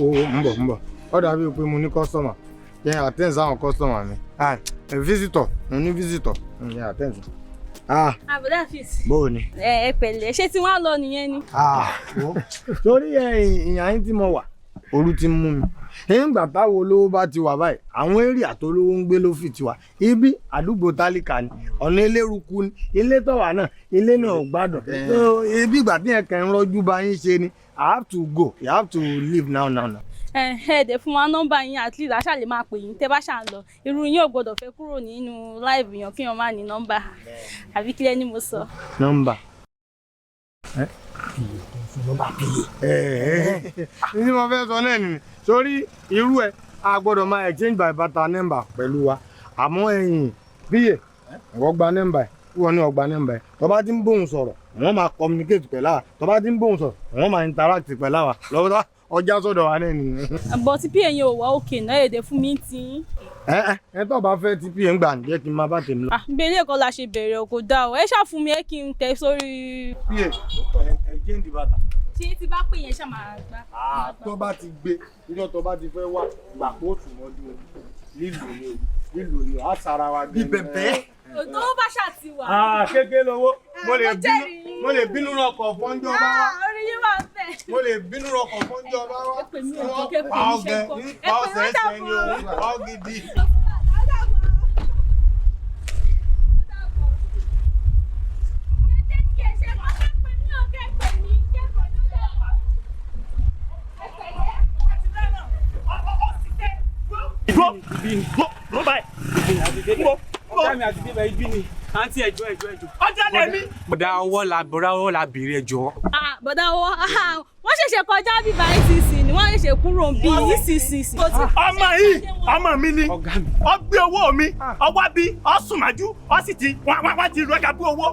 wo ń bọ̀ ó dàbí pé mo ní kọ́sọ́mà yẹn attend sáwọn kọ́sọ́mà mi visitor mo ní visitor yẹn attend. àbúrò àfíìsì. bó o ní. ẹ pẹ̀lẹ́ ṣé tí wọ́n lọ nìyẹn ni. torí ìyá yín tí mo wà ooru ti mú mi nígbà táwọn olówó bá ti wà báyìí àwọn èrè àtolówó ń gbé ló fi tiwa ibi àdúgbò tálíkà ni ọ̀nà eléruku ni ilé tọ̀wà náà ilé náà ò gbádùn ibi ìgbà tí yẹn kàn ń rọ́jú bá yín ṣe ni I have to go you have to leave now. Dẹ̀ fún wa nọ́mbà yín at least àṣà lè máa pè yín tẹ́ bá ṣà ń lọ irú yín ò gbọ́dọ̀ fẹ́ kúrò nínú live yàn kí wọ́n má ní nọ́mbà àbí kílẹ̀ ni mo sọ. nọ́mbà ní mo fẹ́ sọ náà nìyẹn sórí irú ẹ a gbọ́dọ̀ máa exchange by barter number pẹ̀lú wa àmọ́ ẹ̀yìn bíyè ìwọ gba nọ́mbà ẹ̀ ìwọ ní ọgbà nọ́mbà ẹ̀ tó bá ti ń bóun sọ̀rọ̀ wọ́n máa communicate pẹ̀lú àwa tó bá ti ń bóun sọ̀rọ̀ wọ́n máa interact pẹ̀lú àwa lọ́wọ́ ọjà sọ́dọ̀ wa náà nìyẹn. àbọ̀ tí pa yẹn ò wá òkè náà èdè fún mi ti. ẹ tó bá fẹ́ tí pa ń gbà jẹ́ kí n máa bá tèmi lọ. gbélé kan la ṣe bẹ̀rẹ̀ kò dáa o ẹ ṣáà fún mi ẹ kí n tẹ sórí. pa ẹ jẹ́ ń di bàtà. tí ti bá pè yẹn ṣáà máa gbá. tó bá ti gbé níjọ́ tó bá ti fẹ́ wá gbà kóòtù mọ́jú lílù ni á sara wa bí bẹ̀bẹ̀. òtò bá ṣàti wà. kékeré lówó mo lè bínú rọkọ̀ fọ́njọ́ bá wá. orí yín wà fẹ́. mo lè bínú rọkọ̀ fọ́njọ́ bá wá. èpè mi ò kọ́ képe mi ṣe kọ́. pa ọ̀sẹ̀ ẹsẹ̀ ni o pa ọ́ gidi. Go báyìí. Ọ̀gá mi àti bíbẹ̀ ibi ni. Àǹtí ẹjọ́. Ọjà lẹ́mí. Bọ̀dá ọwọ́ la béèrè ẹjọ́. Bọ̀dá ọwọ́ wọ́n ṣẹ̀ṣẹ̀ kọjá bíbá ECC ni wọ́n ṣẹ̀ṣẹ̀ kúrò bí ECC. Ọmọ yìí ọmọ mi ni ó gbé owó mi ọwọ́ bí ó sùnmájú ó sì ti wá ti rọ́gà bí owó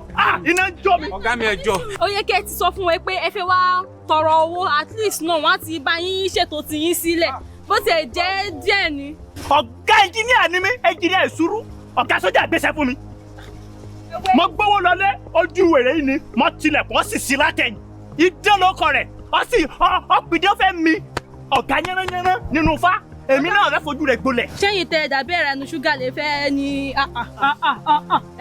iná ń jó mi. Ọ̀gá mi ẹjọ́. Ó yẹ kí ẹ ti sọ fún wọn pé ẹ fẹ́ wá tọrọ owó at least náà wọ́n á ti bá yín ṣètò tiyín sílẹ̀ bó ti ẹ̀ jẹ́ díẹ̀ ni. Ọ̀gá ẹnjíníà ni mí ẹnjíníà ìṣúrú ọ̀gá sójà gbéṣẹ́ fún mi. Mo gbówó lọlé ojú wèrè yìí ni mo tilẹ̀kùn ó sì sí látẹ̀yìn ìdán ló kọ rẹ̀ ó sì ọ̀pìdán fẹ́ mi ọ̀gá yánnayánná nínú fá èmi náà fẹ́ fojú rẹ̀ gbolẹ̀. ṣẹ́yìn tẹ dàbí ẹ̀rọ ẹnu ṣúgà lè fẹ́ ni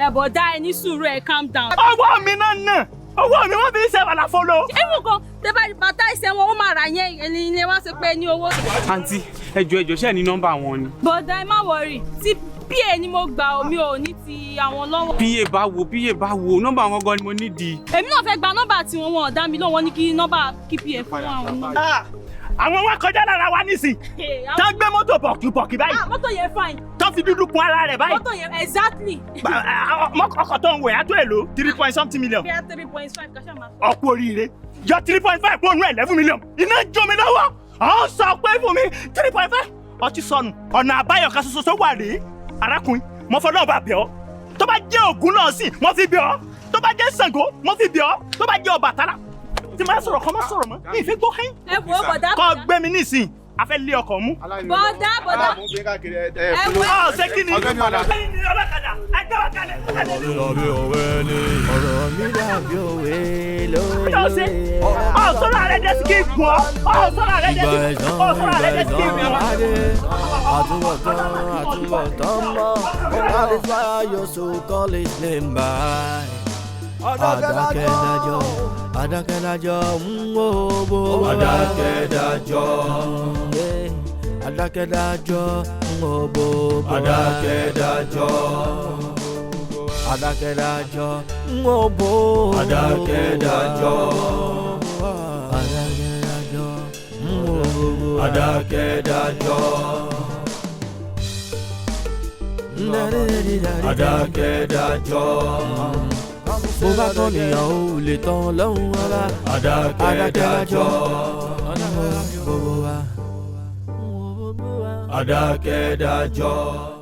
ẹ̀bọ̀ dá ẹ ní sùúrù ẹ̀ calm down. ọwọ́ mi náà owó mi wọ́n fi ń ṣe àlàfolo. ewu kan tẹ bá bàtà ìṣẹ́ wọn ó máa rà yẹn ẹni ilé wá sí pé ní owó. Àǹtí ẹjọ́ ṣe ní nọ́mbà wọn ni. bọ̀dá ẹ má wọrí tí PA ni mo gbà omi ò ní ti àwọn lọ́wọ́. PA bá wo nọ́mbà wọn gan ni mo nídìí. èmi náà fẹ́ gba nọ́mbà tí wọn ò dá mi lóhùn wọn ní kí nọ́mbà kí PA fún àwọn náà. àwọn wa kọjá lára wa nísìn tá gbé mọ́tò bọ̀kì báyìí. mọ́tò yẹn fine. tó fi dúdú kun ara rẹ̀ báyìí. mọ́tò yẹn exactly. ọkọ̀ tó ń wẹ̀ á tó èlò 3.something million. bí a 3.5 kàṣà máa. ọkú oríire yọ 3.5 kó nú 11 million iná jó mi lọ́wọ́ ọ̀ sọ pé fún mi 3.5 ọtí sọnù ọ̀nà àbáyọ kan ṣoṣo tó wà rèé arákùnrin mo fọ náà bá bẹ̀ ọ́ tó bá jẹ́ Ògún náà sì mo fi bẹ̀ ọ́ tó bá jẹ́ Ṣàngó mo fi bẹ̀ ọ́ tó bá jẹ́ Ọbàtálá tí máa sọ̀rọ̀ kọ́ máa sọ̀rọ̀ mọ́ ní ìfẹ́ gbọ́ hẹ́n. ẹ wo bọ̀dá kọ́ gbé mi nísìn a fẹ́ lé ọkọ̀ mú. bọ̀dá. ẹ wo ṣé kí ni ọlọ́kadà ẹgbẹ́ wa kalẹ̀. ọ̀rọ̀ mi dàbí òwe lóye. ọ̀sọ́rọ̀ rẹ̀ jẹ́ sí kí n gùn ọ́ ọ̀sọ́rọ̀ rẹ̀ jẹ́ sí kí n gùn ọ́. àtúbọ̀tán mọ́ that is why your soul call his name by. Adákẹ́dájọ́ ń-wo-bo. Adákẹ́dájọ́ ń-wo-bo. Adákẹ́dájọ́ ń-wo-bo. Adákẹ́dájọ́ ń-wo-bo. Adákẹ́dájọ́ Adákẹ́dájọ́ bó bá tán nìyàn ò lè tán lọ́hùn ọba. Adákẹ́dájọ́ gbogbo wa. Adákẹ́dájọ́.